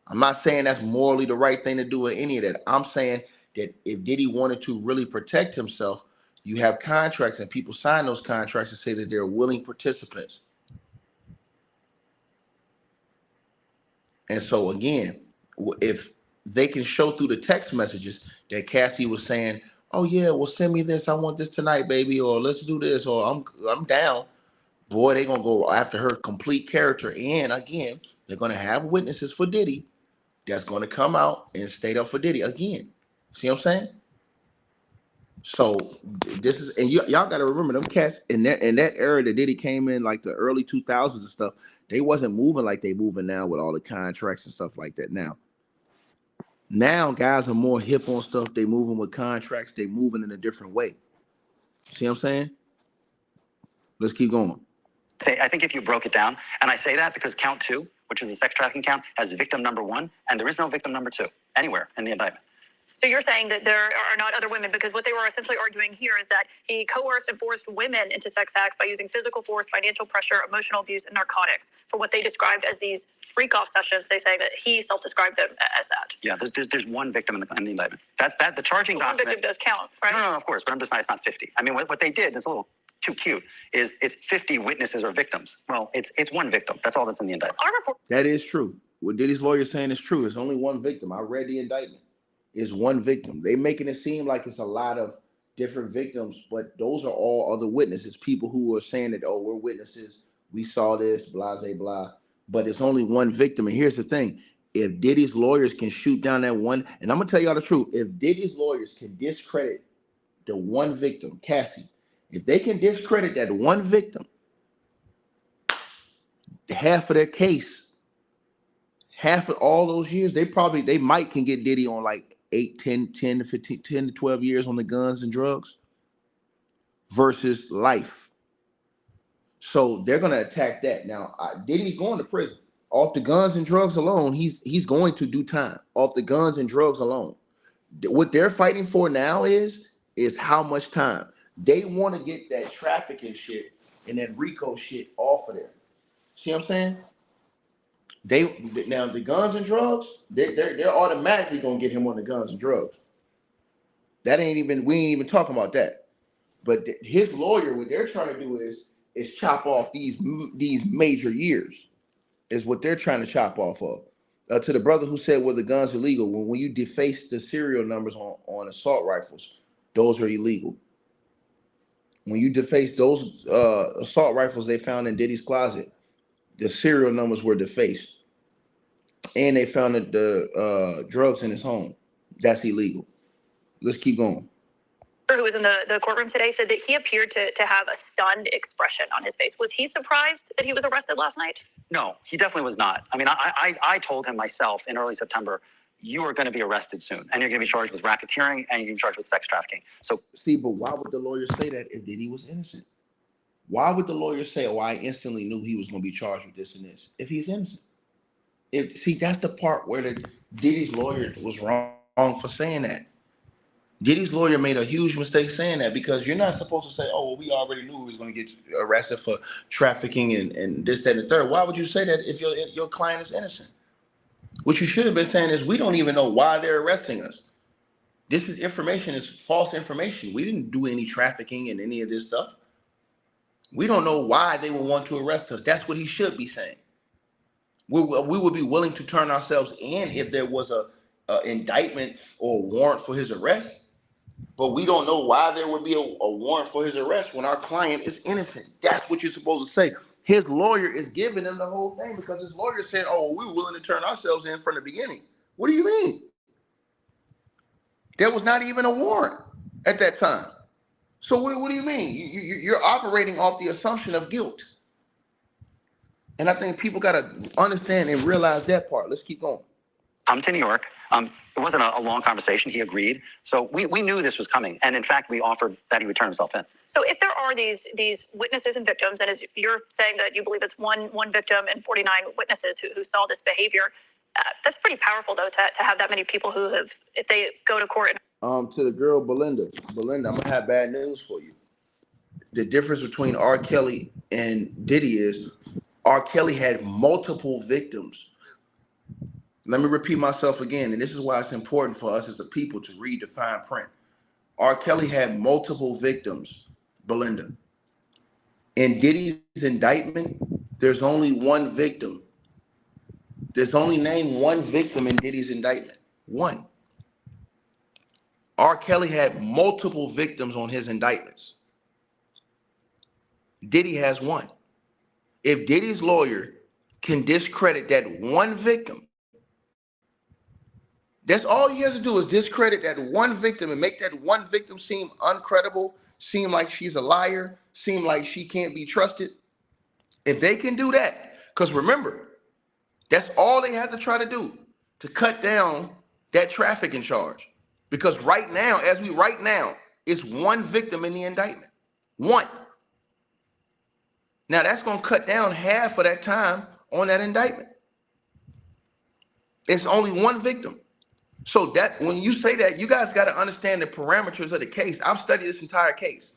I'm not saying that's morally the right thing to do or any of that. I'm saying that if Diddy wanted to really protect himself, you have contracts and people sign those contracts and say that they're willing participants. And so again, if they can show through the text messages that Cassie was saying, oh yeah, well, send me this. I want this tonight, baby, or let's do this, or I'm down. Boy, they're gonna go after her complete character. And again, they're gonna have witnesses for Diddy that's gonna come out and state up for Diddy again. See what I'm saying? So this is, and y'all gotta remember, them cats in that era that Diddy came in, like the early 2000s and stuff, they wasn't moving like they moving now with all the contracts and stuff like that now. Now guys are more hip on stuff. They moving with contracts. They moving in a different way. See what I'm saying? Let's keep going. I think if you broke it down, and I say that because count 2, which is the sex trafficking count, has victim number 1, and there is no victim number 2 anywhere in the indictment. So you're saying that there are not other women, because what they were essentially arguing here is that he coerced and forced women into sex acts by using physical force, financial pressure, emotional abuse, and narcotics for what they described as these freak-off sessions. They say that he self-described them as that. Yeah, there's one victim in the indictment. That the charging document. One victim does count, right? No, of course, but I'm just saying it's not 50. I mean, what they did is a little too cute. Is it's 50 witnesses or victims? Well, it's one victim. That's all that's in the indictment. Our report. That is true. What Diddy's lawyer saying is true. It's only one victim. I read the indictment. It's one victim. They making it seem like it's a lot of different victims, but those are all other witnesses. People who are saying that, oh, we're witnesses. We saw this, blah, blah, blah. but it's only one victim. And here's the thing. If Diddy's lawyers can shoot down that one, and I'm going to tell y'all the truth, if Diddy's lawyers can discredit the one victim, Cassie, if they can discredit that one victim, half of their case, half of all those years, they might can get Diddy on like 8, 10 to 15, 10 to 12 years on the guns and drugs versus life. So they're going to attack that. Now, Diddy's going to prison. Off the guns and drugs alone, he's going to do time. Off the guns and drugs alone. What they're fighting for now is how much time. They want to get that trafficking shit and that RICO shit off of there. See what I'm saying? Now the guns and drugs, they're automatically gonna get him on the guns and drugs. We ain't even talking about that. But his lawyer, what they're trying to do is chop off these major years, is what they're trying to chop off of. To the brother who said, well, the gun's illegal. When you deface the serial numbers on assault rifles, those are illegal. When you deface those assault rifles they found in Diddy's closet, the serial numbers were defaced. And they found the drugs in his home. That's illegal. Let's keep going. Who was in the courtroom today said that he appeared to have a stunned expression on his face. Was he surprised that he was arrested last night? No, he definitely was not. I mean, I told him myself in early September, you are going to be arrested soon, and you're going to be charged with racketeering, and you're going to be charged with sex trafficking. So, see, but why would the lawyer say that if Diddy was innocent? Why would the lawyer say, oh, I instantly knew he was going to be charged with this and this if he's innocent? See, that's the part where Diddy's lawyer was wrong for saying that. Diddy's lawyer made a huge mistake saying that, because you're not supposed to say, oh, well, we already knew he was going to get arrested for trafficking and this, that, and the third. Why would you say that if your client is innocent? What you should have been saying is, we don't even know why they're arresting us. This is information, it's false information. We didn't do any trafficking and any of this stuff. We don't know why they would want to arrest us. That's what he should be saying. We would be willing to turn ourselves in if there was a indictment or a warrant for his arrest, but we don't know why there would be a warrant for his arrest when our client is innocent. That's what you're supposed to say. His lawyer is giving him the whole thing because his lawyer said, oh, we were willing to turn ourselves in from the beginning. What do you mean? There was not even a warrant at that time. So what do you mean? You're operating off the assumption of guilt. And I think people got to understand and realize that part. Let's keep going. Come to New York. It wasn't a long conversation. He agreed. So we knew this was coming. And in fact, we offered that he would turn himself in. So if there are these witnesses and victims, and as you're saying that you believe it's one victim and 49 witnesses who saw this behavior, that's pretty powerful, though, to have that many people who have, if they go to court. To the girl, Belinda, I'm going to have bad news for you. The difference between R. Kelly and Diddy is R. Kelly had multiple victims. Let me repeat myself again, and this is why it's important for us as the people to read the fine print. R. Kelly had multiple victims, Belinda. In Diddy's indictment, there's only one victim. There's only named one victim in Diddy's indictment. One. R. Kelly had multiple victims on his indictments. Diddy has one. If Diddy's lawyer can discredit that one victim, that's all he has to do, is discredit that one victim and make that one victim seem uncredible, seem like she's a liar, seem like she can't be trusted. If they can do that, because remember, that's all they have to try to do to cut down that trafficking charge. Because right now, it's one victim in the indictment. One. Now that's going to cut down half of that time on that indictment. It's only one victim. So that when you say that, you guys got to understand the parameters of the case. I've studied this entire case.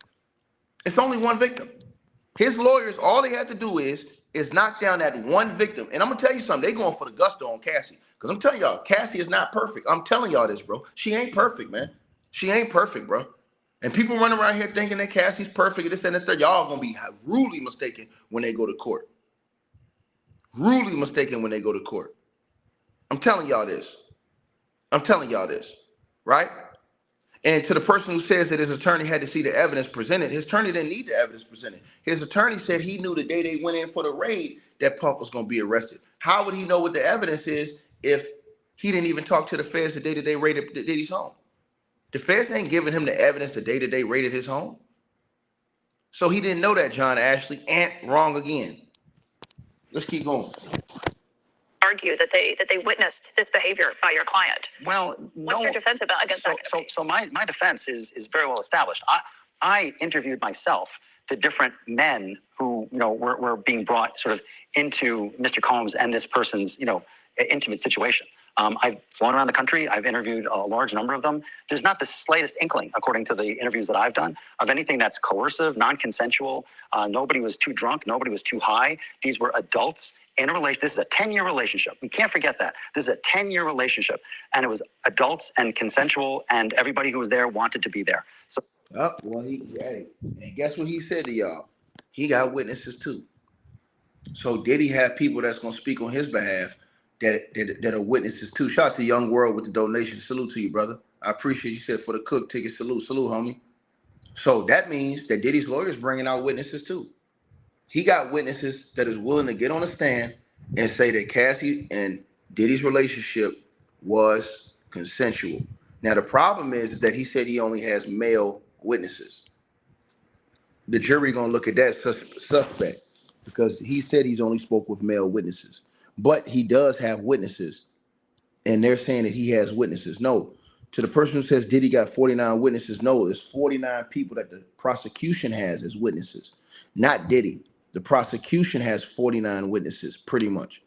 It's only one victim. His lawyers, all they have to do is knock down that one victim. And I'm going to tell you something. They're going for the gusto on Cassie. Because I'm telling y'all, Cassie is not perfect. I'm telling y'all this, bro. She ain't perfect, man. She ain't perfect, bro. And people running around here thinking that Cassie's perfect and this and the third. Y'all going to be rudely mistaken when they go to court. Rudely mistaken when they go to court. I'm telling y'all this. Right? And to the person who says that his attorney had to see the evidence presented, his attorney didn't need the evidence presented. His attorney said he knew the day they went in for the raid, that Puff was going to be arrested. How would he know what the evidence is if he didn't even talk to the feds the day that they raided Diddy's home? The feds ain't giving him the evidence the day that they raided his home. So he didn't know that, John Ashley. Wrong again. Let's keep going. Argue that they witnessed this behavior by your client. Well, what's your defense against that? So my defense is very well established. I interviewed myself the different men who were being brought sort of into Mr. Combs and this person's intimate situation. I've flown around the country. I've interviewed a large number of them. There's not the slightest inkling, according to the interviews that I've done, of anything that's coercive, non-consensual. Nobody was too drunk. Nobody was too high. These were adults in a relationship. This is a 10-year relationship. We can't forget that. This is a 10-year relationship. And it was adults and consensual, and everybody who was there wanted to be there. So, and guess what he said to y'all? He got witnesses too. So Diddy have people that's going to speak on his behalf that are witnesses too. Shout out to Young World with the donation. Salute to you, brother. I appreciate you said for the cook ticket. Salute, homie. So that means that Diddy's lawyer is bringing out witnesses too. He got witnesses that is willing to get on the stand and say that Cassie and Diddy's relationship was consensual. Now the problem is that he said he only has male witnesses. The jury gonna look at that suspect because he said he's only spoke with male witnesses. But he does have witnesses, and they're saying that he has witnesses. No, to the person who says Diddy got 49 witnesses, no, it's 49 people that the prosecution has as witnesses, not Diddy. The prosecution has 49 witnesses, pretty much.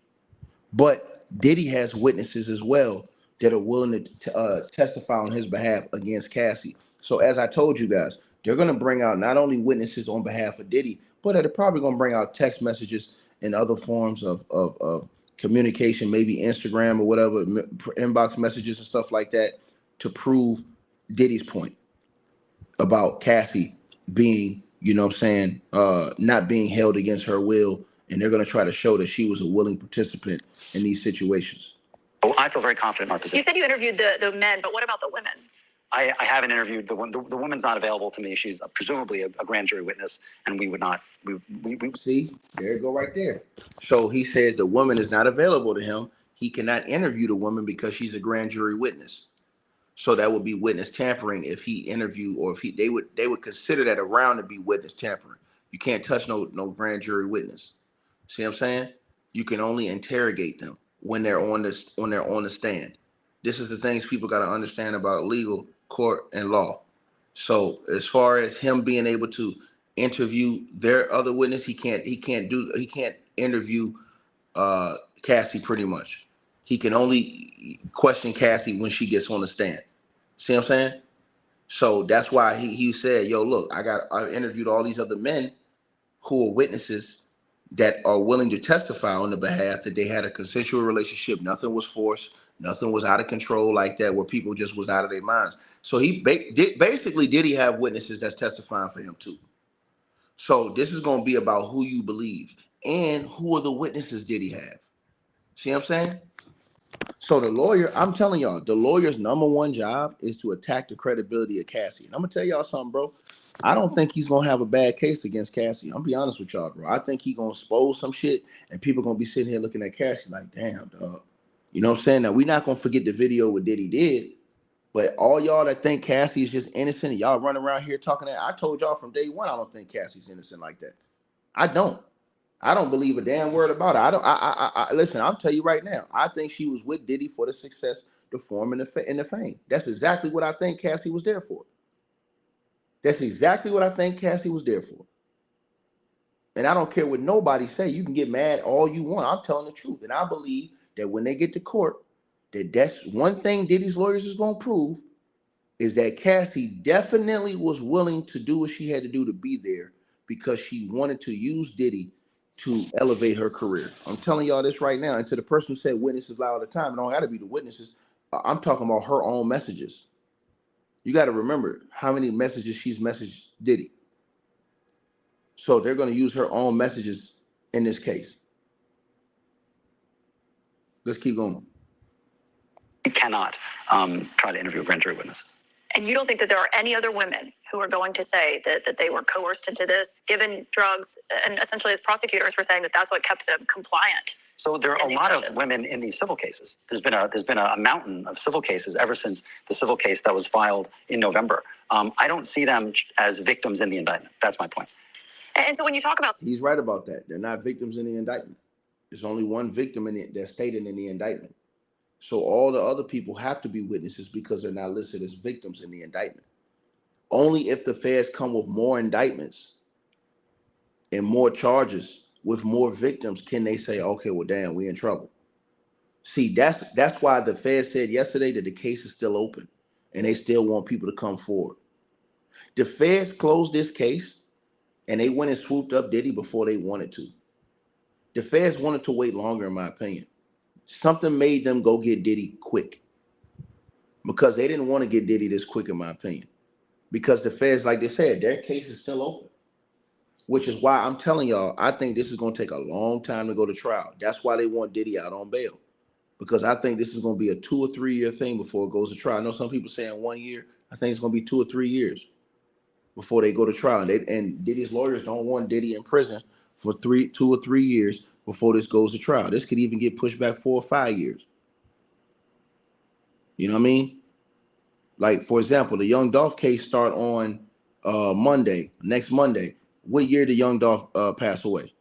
But Diddy has witnesses as well that are willing to testify on his behalf against Cassie. So as I told you guys, they're going to bring out not only witnesses on behalf of Diddy, but they're probably going to bring out text messages and other forms of communication, maybe Instagram or whatever, inbox messages and stuff like that to prove Diddy's point about Cassie being, not being held against her will. And they're going to try to show that she was a willing participant in these situations. Oh, I feel very confident in our position. You said you interviewed the men, but what about the women? I haven't interviewed the woman. The woman's not available to me. She's presumably a grand jury witness, and we would not. We see, there you go right there. So he said the woman is not available to him. He cannot interview the woman because she's a grand jury witness. So that would be witness tampering if he interviewed, or if they would consider that around to be witness tampering. You can't touch no grand jury witness. See what I'm saying? You can only interrogate them when they're on the stand. This is the things people got to understand about legal, court, and law. So as far as him being able to interview their other witness, he can't interview Cassie pretty much. He can only question Cassie when she gets on the stand. See what I'm saying? So that's why he said, yo, look, I interviewed all these other men who are witnesses that are willing to testify on the behalf that they had a consensual relationship. Nothing was forced. Nothing was out of control like that, where people just was out of their minds. So he basically did he have witnesses that's testifying for him too. So this is going to be about who you believe and who are the witnesses did he have. See what I'm saying? So the lawyer, I'm telling y'all, the lawyer's number one job is to attack the credibility of Cassie. And I'm going to tell y'all something, bro. I don't think he's going to have a bad case against Cassie. I'm going to be honest with y'all, bro. I think he's going to expose some shit, and people going to be sitting here looking at Cassie like, damn, dog. You know what I'm saying? Now, we're not going to forget the video what Diddy did, but all y'all that think Cassie is just innocent, and y'all running around here talking that, I told y'all from day one, I don't think Cassie's innocent like that. I don't believe a damn word about it. I listen, I'll tell you right now. I think she was with Diddy for the success, the form, and the fame. That's exactly what I think Cassie was there for. That's exactly what I think Cassie was there for. And I don't care what nobody say. You can get mad all you want. I'm telling the truth. And I believe that when they get to court, that's one thing Diddy's lawyers is going to prove is that Cassie definitely was willing to do what she had to do to be there because she wanted to use Diddy to elevate her career. I'm telling y'all this right now. And to the person who said witnesses lie all the time, it don't got to be the witnesses. I'm talking about her own messages. You got to remember how many messages she's messaged Diddy. So they're going to use her own messages in this case. Let's keep going. We cannot try to interview a grand jury witness. And you don't think that there are any other women who are going to say that they were coerced into this, given drugs, and essentially as prosecutors were saying that that's what kept them compliant? So there are a lot of women in these civil cases. There's been a mountain of civil cases ever since the civil case that was filed in November. I don't see them as victims in the indictment. That's my point. And so when you talk about... He's right about that. They're not victims in the indictment. There's only one victim in it that's stated in the indictment. So all the other people have to be witnesses because they're not listed as victims in the indictment. Only if the feds come with more indictments and more charges with more victims can they say, okay, well, damn, we in trouble. See, that's why the feds said yesterday that the case is still open and they still want people to come forward. The feds closed this case and they went and swooped up Diddy before they wanted to. The feds wanted to wait longer, in my opinion. Something made them go get Diddy quick because they didn't want to get Diddy this quick, in my opinion, because the feds, like they said, their case is still open, which is why I'm telling y'all, I think this is going to take a long time to go to trial. That's why they want Diddy out on bail, because I think this is going to be a 2 or 3 year thing before it goes to trial. I know some people saying 1 year. I think it's going to be 2 or 3 years before they go to trial. And Diddy's lawyers don't want Diddy in prison for 2 or 3 years before this goes to trial. This could even get pushed back 4 or 5 years. You know what I mean? Like, for example, the Young Dolph case start on next Monday. What year did Young Dolph pass away?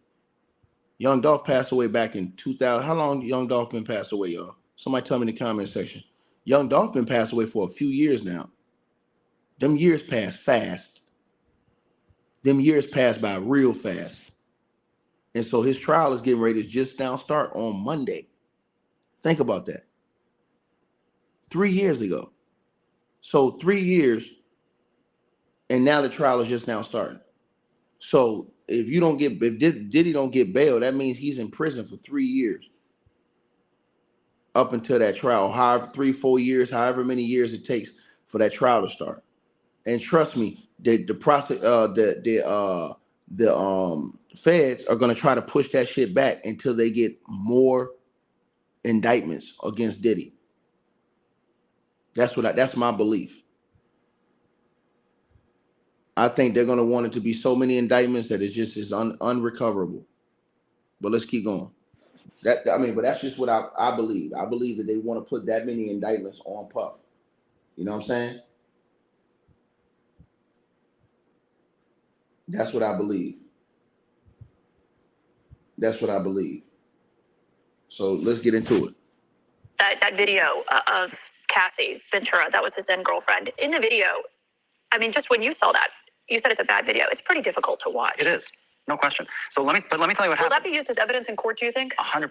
Young Dolph passed away back in 2000. How long Young Dolph been passed away, y'all? Somebody tell me in the comment section. Young Dolph been passed away for a few years now. Them years pass fast. Them years pass by real fast. And so his trial is getting ready to just now start on Monday. Think about that. 3 years ago. So 3 years, and now the trial is just now starting. So if Diddy don't get bail, that means he's in prison for 3 years up until that trial. However, 3, 4 years, however many years it takes for that trial to start. And trust me, the feds are going to try to push that shit back until they get more indictments against Diddy. That's my belief. I think they're going to want it to be so many indictments that it just is unrecoverable. But let's keep going. But that's just what I believe. I believe that they want to put that many indictments on Puff. You know what I'm saying? That's what I believe. That's what I believe. So let's get into it. That video of Cassie Ventura, that was his then girlfriend. In the video, I mean, just when you saw that, you said it's a bad video. It's pretty difficult to watch. It is, no question. So let me tell you what happened. Will that be used as evidence in court, do you think? 100%.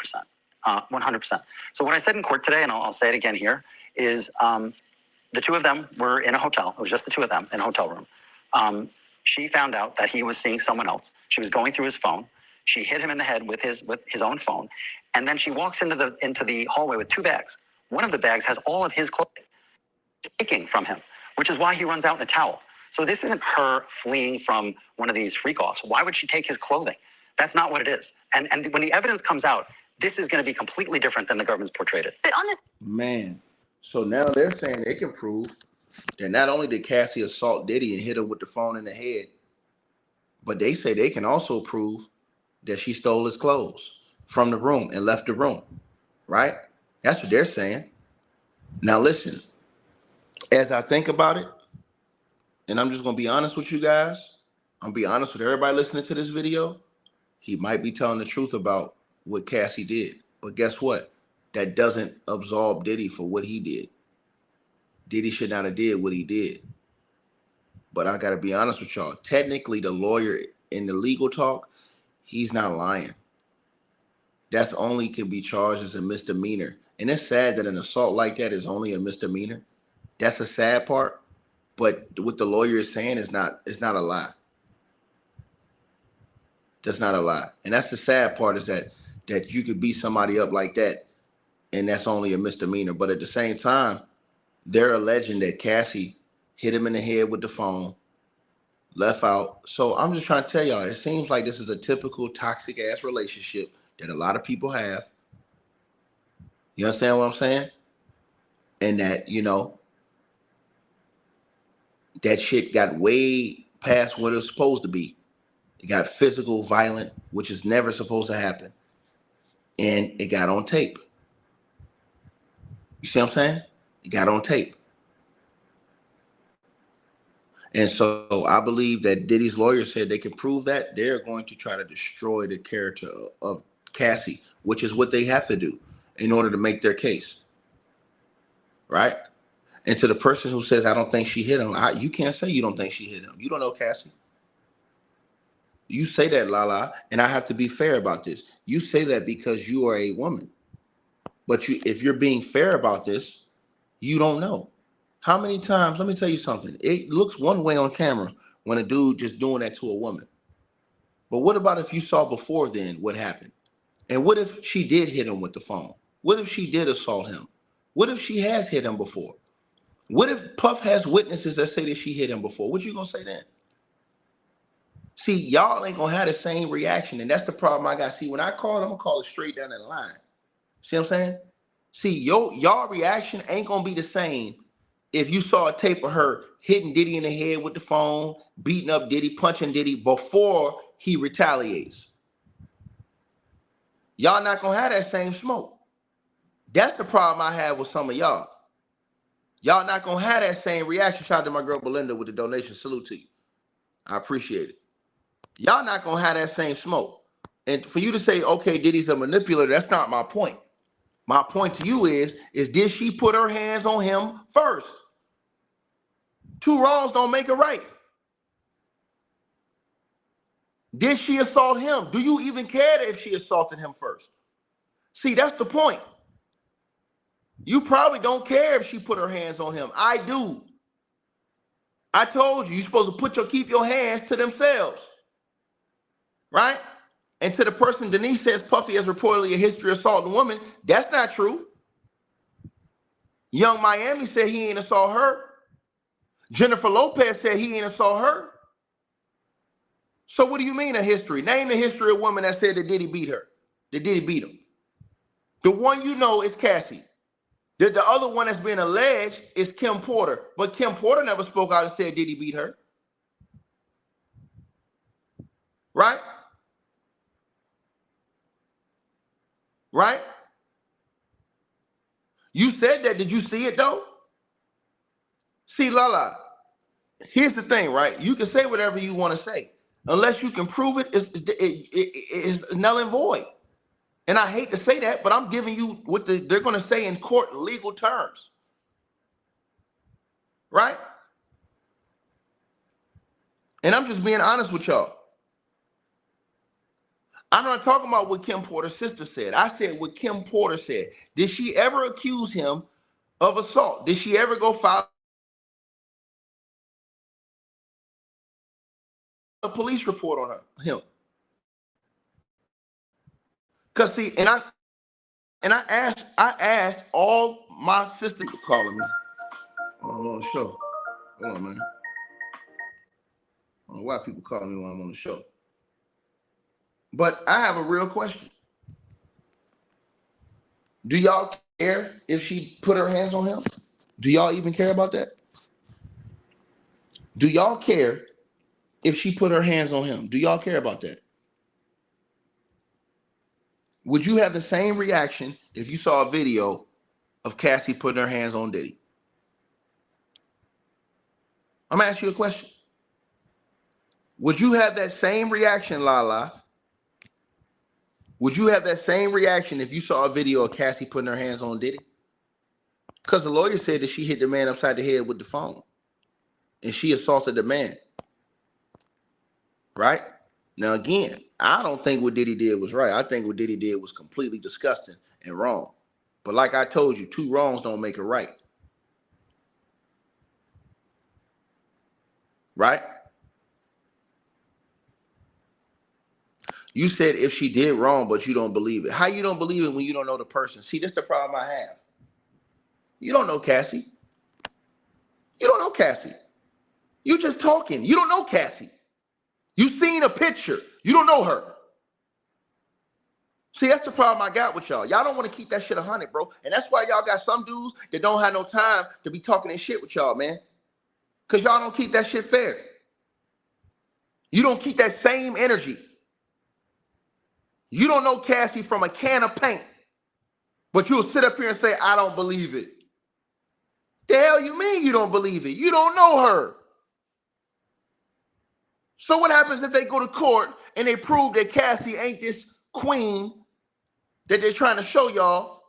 100%. So what I said in court today, and I'll say it again here, is the two of them were in a hotel. It was just the two of them in a hotel room. She found out that he was seeing someone else. She was going through his phone. She hit him in the head with his own phone. And then she walks into the hallway with 2 bags. One of the bags has all of his clothing taken from him, which is why he runs out in a towel. So this isn't her fleeing from one of these freak-offs. Why would she take his clothing? That's not what it is. And when the evidence comes out, this is going to be completely different than the government's portrayed it. But on this... Man, so now they're saying they can prove that not only did Cassie assault Diddy and hit him with the phone in the head, but they say they can also prove that she stole his clothes from the room and left the room, right? That's what they're saying. Now listen, as I think about it, and I'm just going to be honest with you guys, I'm going to be honest with everybody listening to this video, he might be telling the truth about what Cassie did. But guess what? That doesn't absolve Diddy for what he did. Diddy should not have did what he did. But I got to be honest with y'all. Technically, the lawyer in the legal talk, he's not lying. That's only can be charged as a misdemeanor. And it's sad that an assault like that is only a misdemeanor. That's the sad part. But what the lawyer is saying is not a lie. That's not a lie. And that's the sad part, is that you could beat somebody up like that, and that's only a misdemeanor. But at the same time, they're alleging that Cassie hit him in the head with the phone, left out. So I'm just trying to tell y'all, it seems like this is a typical toxic ass relationship that a lot of people have. You understand what I'm saying? And that, you know, that shit got way past what it was supposed to be. It got physical, violent, which is never supposed to happen. And it got on tape. You see what I'm saying? It got on tape. And so I believe that Diddy's lawyer said they can prove that. They're going to try to destroy the character of Cassie, which is what they have to do in order to make their case. Right? And to the person who says, I don't think she hit him, you can't say you don't think she hit him. You don't know Cassie. You say that, Lala, and I have to be fair about this. You say that because you are a woman. But if you're being fair about this, you don't know. How many times, let me tell you something. It looks one way on camera when a dude just doing that to a woman. But what about if you saw before then what happened? And what if she did hit him with the phone? What if she did assault him? What if she has hit him before? What if Puff has witnesses that say that she hit him before? What you gonna say then? See, y'all ain't gonna have the same reaction, and that's the problem I got. See, when I call, I'm gonna call it straight down the line. See what I'm saying? See, y'all reaction ain't gonna be the same if you saw a tape of her hitting Diddy in the head with the phone, beating up Diddy, punching Diddy before he retaliates. Y'all not gonna have that same smoke. That's the problem I have with some of y'all. Y'all not gonna have that same reaction. Shout out to my girl Belinda with the donation. Salute to you. I appreciate it. Y'all not gonna have that same smoke. And for you to say, okay, Diddy's a manipulator, that's not my point. My point to you is did she put her hands on him first? Two wrongs don't make it right. Did she assault him? Do you even care if she assaulted him first? See, that's the point. You probably don't care if she put her hands on him. I do. I told you, you're supposed to keep your hands to themselves. Right? And to the person Denise says Puffy has reportedly a history of assaulting women, that's not true. Young Miami said he ain't assault her. Jennifer Lopez said he ain't assault her. So what do you mean a history? Name the history of women that said that Diddy beat her. That Diddy beat him. The one you know is Cassie. The other one that's being alleged is Kim Porter. But Kim Porter never spoke out and said Diddy beat her. Right? Right? You said that. Did you see it though? See, Lala, here's the thing, right? You can say whatever you want to say. Unless you can prove it, it's null and void. And I hate to say that, but I'm giving you what they're going to say in court legal terms. Right? And I'm just being honest with y'all. I'm not talking about what Kim Porter's sister said. I said what Kim Porter said. Did she ever accuse him of assault? Did she ever go file a police report on him? Because see, and I asked all my sisters calling me. I'm on the show. Hold on, man. I don't know why people calling me when I'm on the show. But I have a real question. Do y'all care if she put her hands on him? Do y'all even care about that? Do y'all care if she put her hands on him? Do y'all care about that? Would you have the same reaction if you saw a video of Cassie putting her hands on Diddy? I'm gonna ask you a question. Would you have that same reaction, Lala? Would you have that same reaction if you saw a video of Cassie putting her hands on Diddy? Because the lawyer said that she hit the man upside the head with the phone. And she assaulted the man. Right? Now, again, I don't think what Diddy did was right. I think what Diddy did was completely disgusting and wrong. But like I told you, two wrongs don't make it right. Right? You said if she did wrong, but you don't believe it. How you don't believe it when you don't know the person? See, this is the problem I have. You don't know Cassie. You don't know Cassie. You just talking. You don't know Cassie. You seen a picture. You don't know her. See, that's the problem I got with y'all. Y'all don't want to keep that shit 100, bro. And that's why y'all got some dudes that don't have no time to be talking this shit with y'all, man. Because y'all don't keep that shit fair. You don't keep that same energy. You don't know Cassie from a can of paint, but you'll sit up here and say, I don't believe it. The hell you mean you don't believe it? You don't know her. So what happens if they go to court and they prove that Cassie ain't this queen that they're trying to show y'all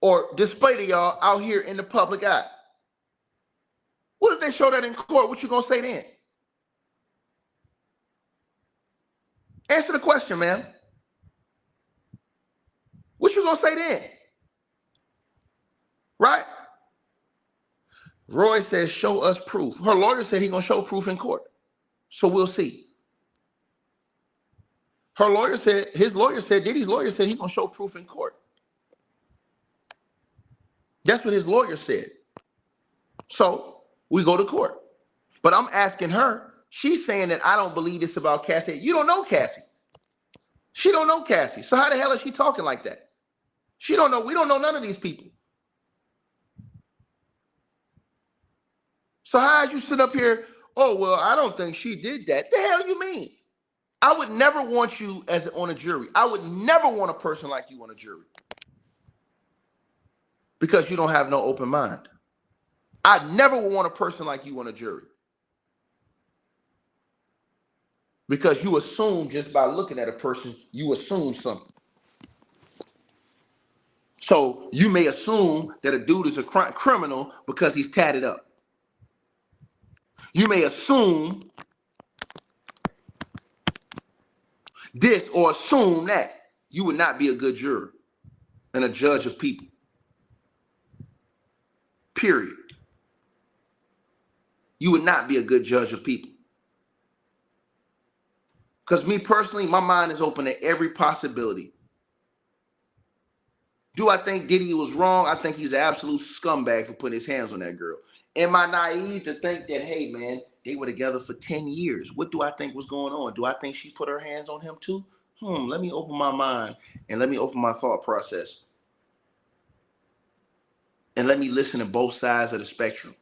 or display to y'all out here in the public eye? What if they show that in court? What you gonna say then? Answer the question, man. What you gonna say then? Right? Roy says, show us proof. Her lawyer said he's gonna show proof in court. So we'll see. Her lawyer said, his lawyer said, Diddy's lawyer said he's gonna show proof in court. That's what his lawyer said. So we go to court. But I'm asking her, she's saying that I don't believe this about Cassie. You don't know Cassie. She don't know Cassie. So how the hell is she talking like that? She don't know. We don't know none of these people. So how you sit up here, oh, well, I don't think she did that. The hell you mean? I would never want you as on a jury. I would never want a person like you on a jury. Because you don't have no open mind. I never would want a person like you on a jury. Because you assume just by looking at a person, you assume something. So you may assume that a dude is a criminal because he's tatted up. You may assume this or assume that. You would not be a good juror and a judge of people. Period. You would not be a good judge of people. Because me personally, my mind is open to every possibility. Do I think Diddy was wrong? I think he's an absolute scumbag for putting his hands on that girl. Am I naive to think that, hey, man, they were together for 10 years? What do I think was going on? Do I think she put her hands on him too? Let me open my mind and let me open my thought process. And let me listen to both sides of the spectrum.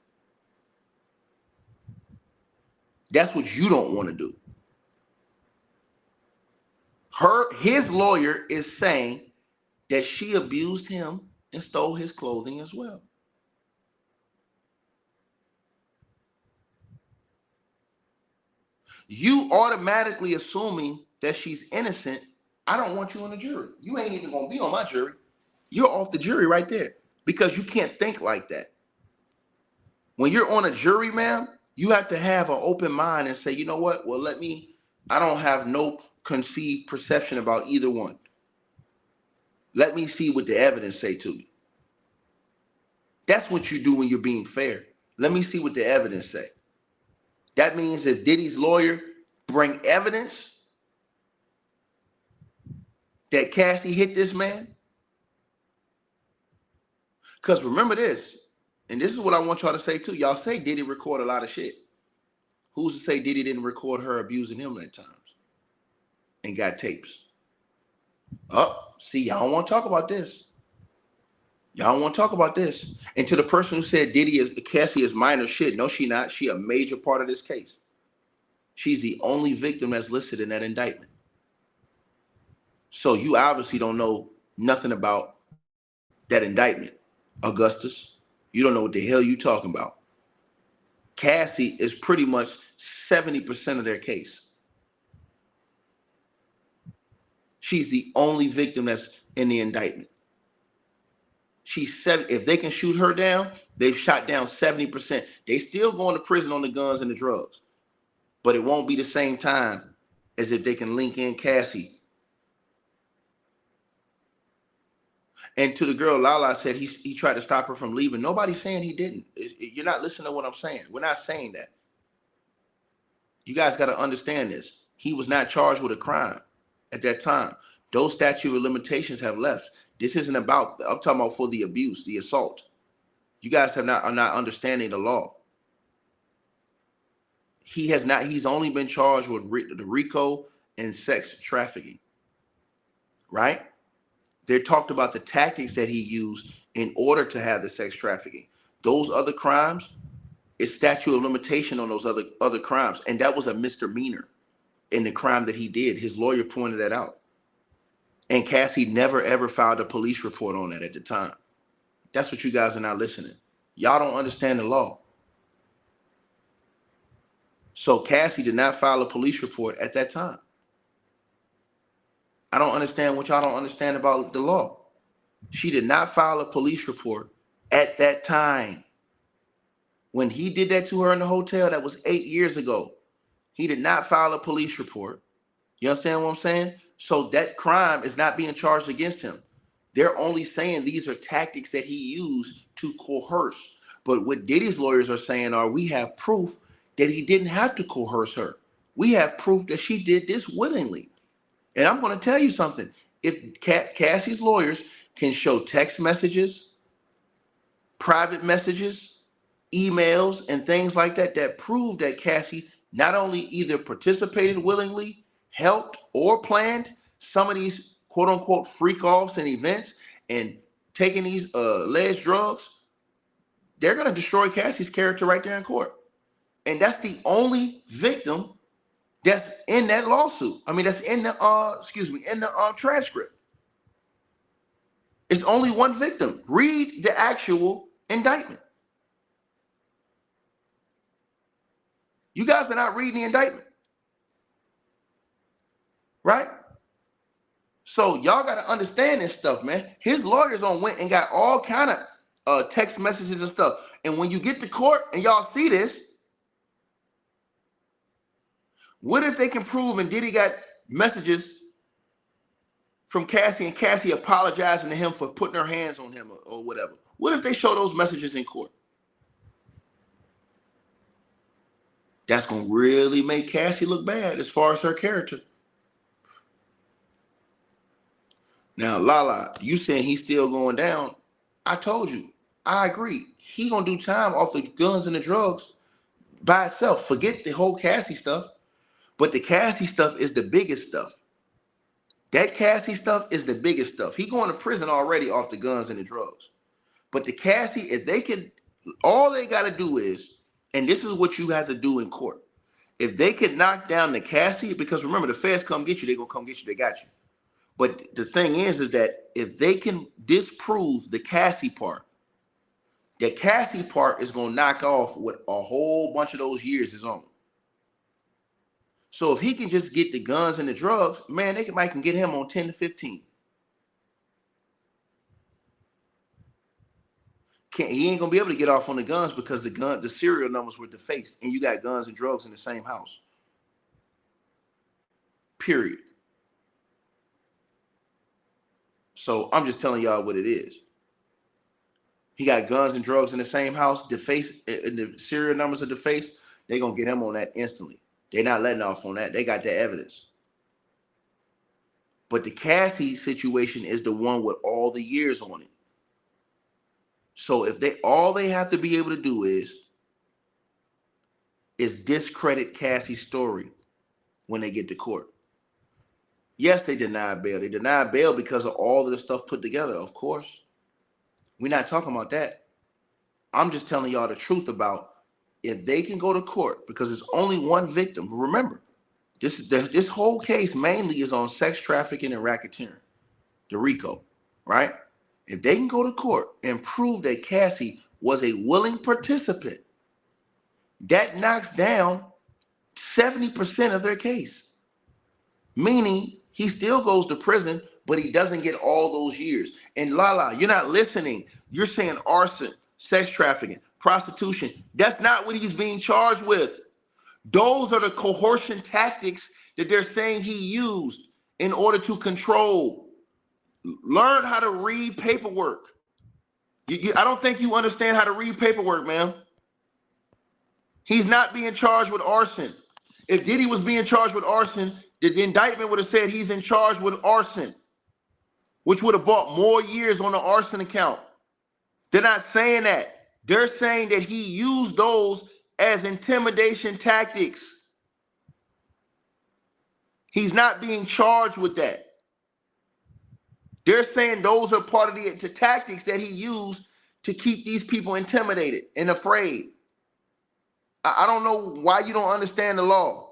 That's what you don't want to do. His lawyer is saying that she abused him and stole his clothing as well. You automatically assuming that she's innocent. I don't want you on the jury. You ain't even gonna be on my jury. You're off the jury right there because you can't think like that. When you're on a jury, man, you have to have an open mind and say, you know what? Well, I don't have no conceived perception about either one. Let me see what the evidence say to me. That's what you do when you're being fair. Let me see what the evidence say. That means if Diddy's lawyer bring evidence that Cassie hit this man, because remember this, and this is what I want y'all to say too. Y'all say Diddy record a lot of shit. Who's to say Diddy didn't record her abusing him at times and got tapes? Oh, see, y'all don't want to talk about this. Y'all don't want to talk about this. And to the person who said Cassie is minor shit, no, she not. She a major part of this case. She's the only victim that's listed in that indictment. So you obviously don't know nothing about that indictment, Augustus. You don't know what the hell you talking about. Cassie is pretty much 70% of their case. She's the only victim that's in the indictment. If they can shoot her down, they've shot down 70%. They still going to prison on the guns and the drugs. But it won't be the same time as if they can link in Cassie. And to the girl, Lala said he tried to stop her from leaving. Nobody's saying he didn't. You're not listening to what I'm saying. We're not saying that. You guys got to understand this. He was not charged with a crime at that time. Those statute of limitations have left. This isn't about, I'm talking about for the abuse, the assault. You guys are not understanding the law. He's only been charged with the RICO and sex trafficking, right? They talked about the tactics that he used in order to have the sex trafficking. Those other crimes, it's statute of limitation on those other crimes. And that was a misdemeanor in the crime that he did. His lawyer pointed that out. And Cassie never ever filed a police report on that at the time. That's what you guys are not listening. Y'all don't understand the law. So Cassie did not file a police report at that time. I don't understand what y'all don't understand about the law. She did not file a police report at that time. When he did that to her in the hotel, that was 8 years ago. He did not file a police report. You understand what I'm saying? So that crime is not being charged against him. They're only saying these are tactics that he used to coerce. But what Diddy's lawyers are saying are, we have proof that he didn't have to coerce her. We have proof that she did this willingly. And I'm going to tell you something. If Cassie's lawyers can show text messages, private messages, emails, and things like that that prove that Cassie not only either participated willingly, helped, or planned some of these quote-unquote freak-offs and events and taking these alleged drugs, they're going to destroy Cassie's character right there in court. And that's the only victim that's in that lawsuit. I mean, that's in the transcript. It's only one victim. Read the actual indictment. You guys are not reading the indictment, right? So y'all got to understand this stuff, man. His lawyers went and got all kind of text messages and stuff. And when you get to court and y'all see this, what if they can prove and Diddy got messages from Cassie and Cassie apologizing to him for putting her hands on him or whatever? What if they show those messages in court? That's going to really make Cassie look bad as far as her character. Now, Lala, you saying he's still going down. I told you. I agree. He going to do time off the guns and the drugs by itself. Forget the whole Cassie stuff. But the Cassie stuff is the biggest stuff. That Cassie stuff is the biggest stuff. He going to prison already off the guns and the drugs. But the Cassie, if they can, all they got to do is, and this is what you have to do in court. If they can knock down the Cassie, because remember, the feds come get you, they going to come get you, they got you. But the thing is that if they can disprove the Cassie part, the Cassie part is going to knock off what a whole bunch of those years is on. So if he can just get the guns and the drugs, man, they might can get him on 10 to 15. He ain't gonna be able to get off on the guns because the serial numbers were defaced, and you got guns and drugs in the same house. Period. So I'm just telling y'all what it is. He got guns and drugs in the same house, defaced, and the serial numbers are defaced. They're gonna get him on that instantly. They're not letting off on that. They got the evidence. But the Cassie situation is the one with all the years on it. So if all they have to be able to do is discredit Cassie's story when they get to court. Yes, they denied bail. They denied bail because of all of the stuff put together, of course. We're not talking about that. I'm just telling y'all the truth about if they can go to court, because it's only one victim. Remember, this whole case mainly is on sex trafficking and racketeering, the RICO, right? If they can go to court and prove that Cassie was a willing participant, that knocks down 70% of their case. Meaning he still goes to prison, but he doesn't get all those years. And Lala, you're not listening. You're saying arson, sex trafficking, prostitution. That's not what he's being charged with. Those are the coercion tactics that they're saying he used in order to control. Learn how to read paperwork. I don't think you understand how to read paperwork, man. He's not being charged with arson. If Diddy was being charged with arson, the indictment would have said he's in charge with arson, which would have bought more years on the arson account. They're not saying that. They're saying that he used those as intimidation tactics. He's not being charged with that. They're saying those are part of the tactics that he used to keep these people intimidated and afraid. I don't know why you don't understand the law.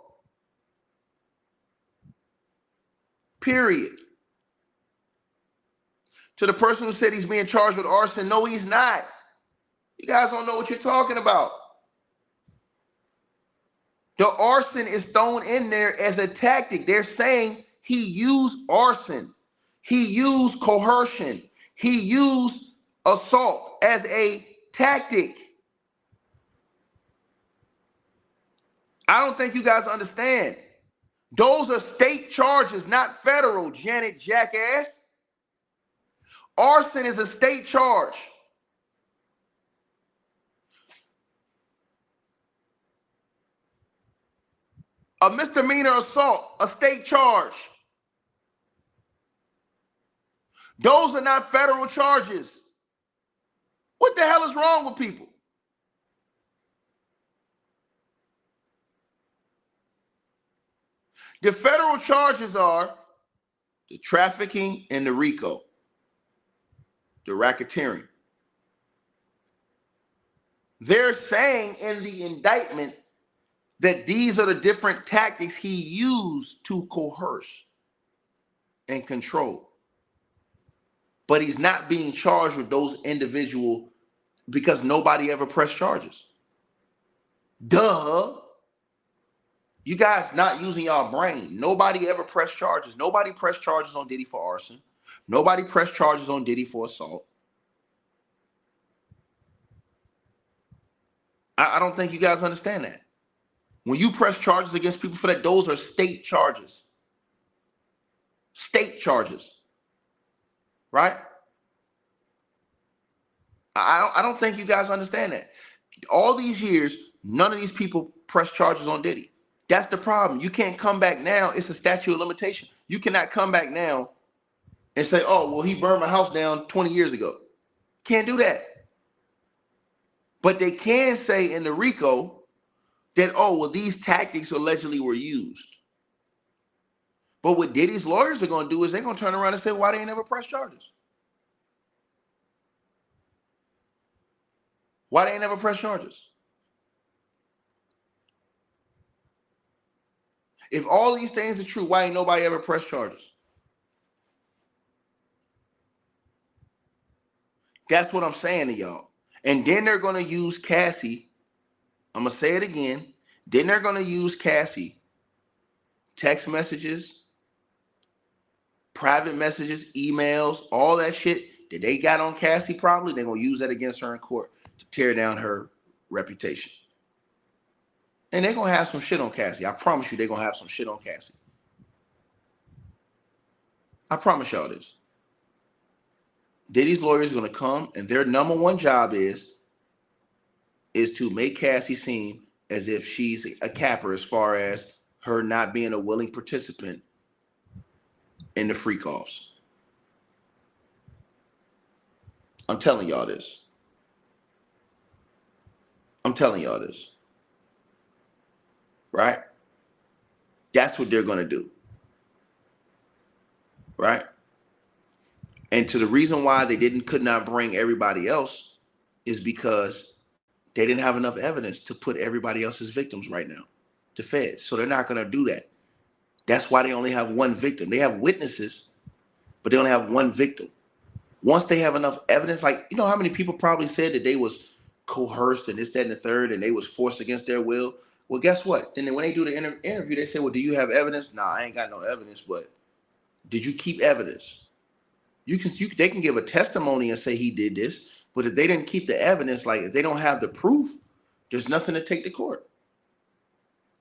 Period. To the person who said he's being charged with arson, no, he's not. You guys don't know what you're talking about. The arson is thrown in there as a tactic. They're saying he used arson. He used coercion. He used assault as a tactic. I don't think you guys understand. Those are state charges, not federal, Janet jackass. Arson is a state charge. A misdemeanor assault, a state charge. Those are not federal charges. What the hell is wrong with people? The federal charges are the trafficking and the RICO, the racketeering. They're saying in the indictment that these are the different tactics he used to coerce and control. But he's not being charged with those individual because nobody ever pressed charges. Duh. You guys not using y'all brain. Nobody ever pressed charges. Nobody pressed charges on Diddy for arson. Nobody pressed charges on Diddy for assault. I don't think you guys understand that. When you press charges against people for that, those are state charges. State charges. Right? I don't think you guys understand that. All these years, none of these people press charges on Diddy. That's the problem. You can't come back now. It's a statute of limitation. You cannot come back now and say, oh, well, he burned my house down 20 years ago. Can't do that. But they can say in the RICO that, oh, well, these tactics allegedly were used. But what Diddy's lawyers are going to do is they're going to turn around and say, why they ain't never press charges? Why they ain't never press charges? If all these things are true, why ain't nobody ever pressed charges? That's what I'm saying to y'all. And then they're going to use Cassie. I'm going to say it again. Then they're going to use Cassie. Text messages, private messages, emails, all that shit that they got on Cassie probably, they're going to use that against her in court to tear down her reputation. And they're going to have some shit on Cassie. I promise you they're going to have some shit on Cassie. I promise y'all this. Diddy's lawyers are going to come, and their number one job is to make Cassie seem as if she's a capper as far as her not being a willing participant in the freak offs. I'm telling y'all this. I'm telling y'all this. Right? That's what they're going to do. Right? And to the reason why they could not bring everybody else is because they didn't have enough evidence to put everybody else's victims right now to feds. So they're not going to do that. That's why they only have one victim. They have witnesses, but they only have one victim. Once they have enough evidence, like, you know how many people probably said that they was coerced and this, that, and the third, and they was forced against their will? Well, guess what? Then when they do the interview, they say, well, do you have evidence? Nah, I ain't got no evidence, but did you keep evidence? They can give a testimony and say he did this, but if they didn't keep the evidence, like if they don't have the proof, there's nothing to take to court.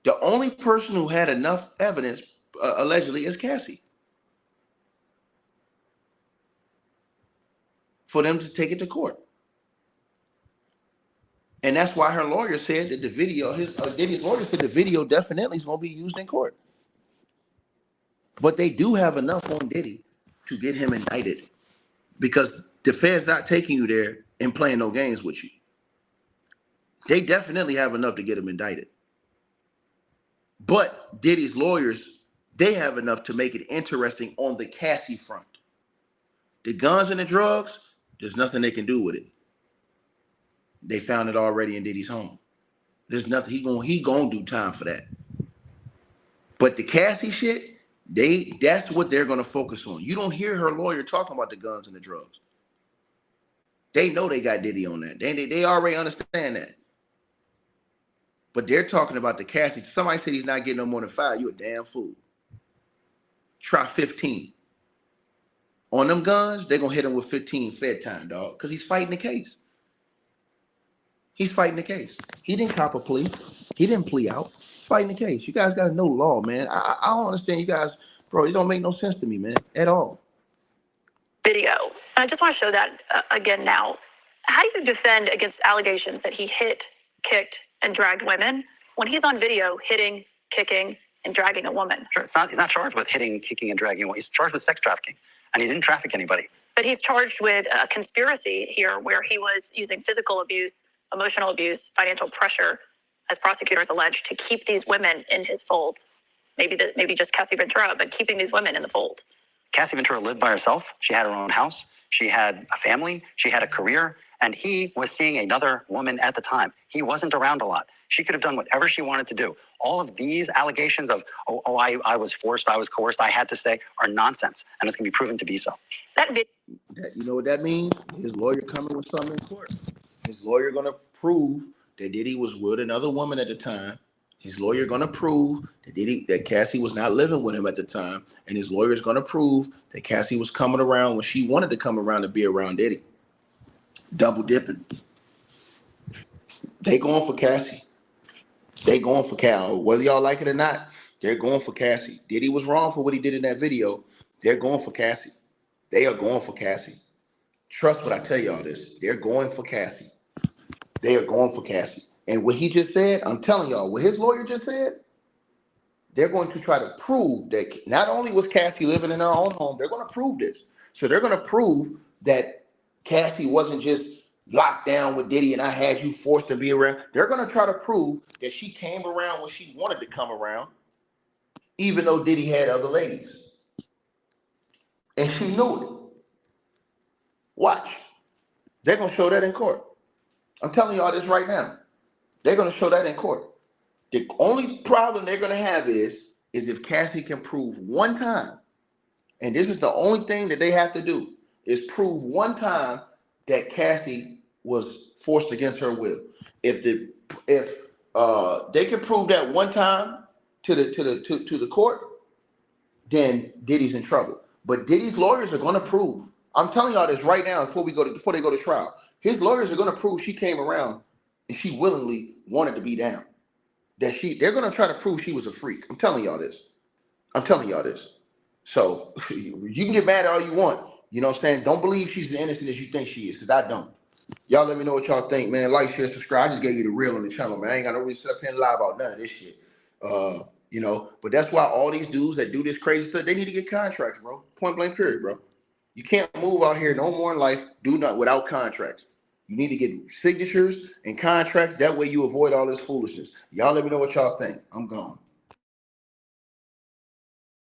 The only person who had enough evidence, allegedly, is Cassie. For them to take it to court. And that's why her lawyer said that the video, Diddy's lawyer said the video definitely is going to be used in court. But they do have enough on Diddy to get him indicted because the Fed's not taking you there and playing no games with you. They definitely have enough to get him indicted. But Diddy's lawyers, they have enough to make it interesting on the Cassie front. The guns and the drugs, there's nothing they can do with it. They found it already in Diddy's home. There's nothing he gonna do time for that. But the Cassie shit, that's what they're gonna focus on. You don't hear her lawyer talking about the guns and the drugs. They know they got Diddy on that. They already understand that. But they're talking about the Cassie. Somebody said he's not getting no more than 5. You a damn fool. Try 15. On them guns, they're gonna hit him with 15 Fed time, dog, because he's fighting the case. He's fighting the case. He didn't cop a plea. He didn't plea out. Fighting the case. You guys gotta know law, man. I don't understand you guys, bro. It don't make no sense to me, man, at all. Video. And I just want to show that again now. How do you defend against allegations that he hit, kicked, and dragged women when he's on video hitting, kicking, and dragging a woman? Sure, he's not charged with hitting, kicking, and dragging a woman. He's charged with sex trafficking, and he didn't traffic anybody. But he's charged with a conspiracy here where he was using physical abuse, emotional abuse, financial pressure, as prosecutors allege, to keep these women in his fold. Maybe just Cassie Ventura, but keeping these women in the fold. Cassie Ventura lived by herself. She had her own house. She had a family. She had a career. And he was seeing another woman at the time. He wasn't around a lot. She could have done whatever she wanted to do. All of these allegations of, I was forced, I was coerced, I had to stay, are nonsense. And it's going to be proven to be so. You know what that means? His lawyer coming with something in court. His lawyer going to prove that Diddy was with another woman at the time. His lawyer going to prove that Cassie was not living with him at the time. And his lawyer is going to prove that Cassie was coming around when she wanted to come around to be around Diddy. Double dipping. They going for Cassie. They going for Cal. Whether y'all like it or not, they're going for Cassie. Diddy was wrong for what he did in that video. They're going for Cassie. They are going for Cassie. Trust what I tell y'all this. They're going for Cassie. They are going for Cassie. And what he just said, I'm telling y'all, what his lawyer just said, they're going to try to prove that not only was Cassie living in her own home, they're going to prove this. So they're going to prove that Cassie wasn't just locked down with Diddy and I had you forced to be around. They're going to try to prove that she came around when she wanted to come around, even though Diddy had other ladies. And she knew it. Watch. They're going to show that in court. I'm telling y'all this right now. They're going to show that in court. The only problem they're going to have is if Cassie can prove one time, and this is the only thing that they have to do, is prove one time that Cassie was forced against her will. If they can prove that one time to the court, then Diddy's in trouble. But Diddy's lawyers are going to prove. I'm telling y'all this right now before they go to trial. His lawyers are going to prove she came around and she willingly wanted to be down. They're going to try to prove she was a freak. I'm telling y'all this. So you can get mad at all you want. You know what I'm saying? Don't believe she's as innocent as you think she is, because I don't. Y'all let me know what y'all think, man. Like, share, subscribe. I just gave you the real on the channel, man. I ain't got no reason to sit up here and lie about none of this shit. But that's why all these dudes that do this crazy stuff, they need to get contracts, bro. Point blank period, bro. You can't move out here no more in life, do nothing without contracts. You need to get signatures and contracts. That way you avoid all this foolishness. Y'all let me know what y'all think. I'm gone.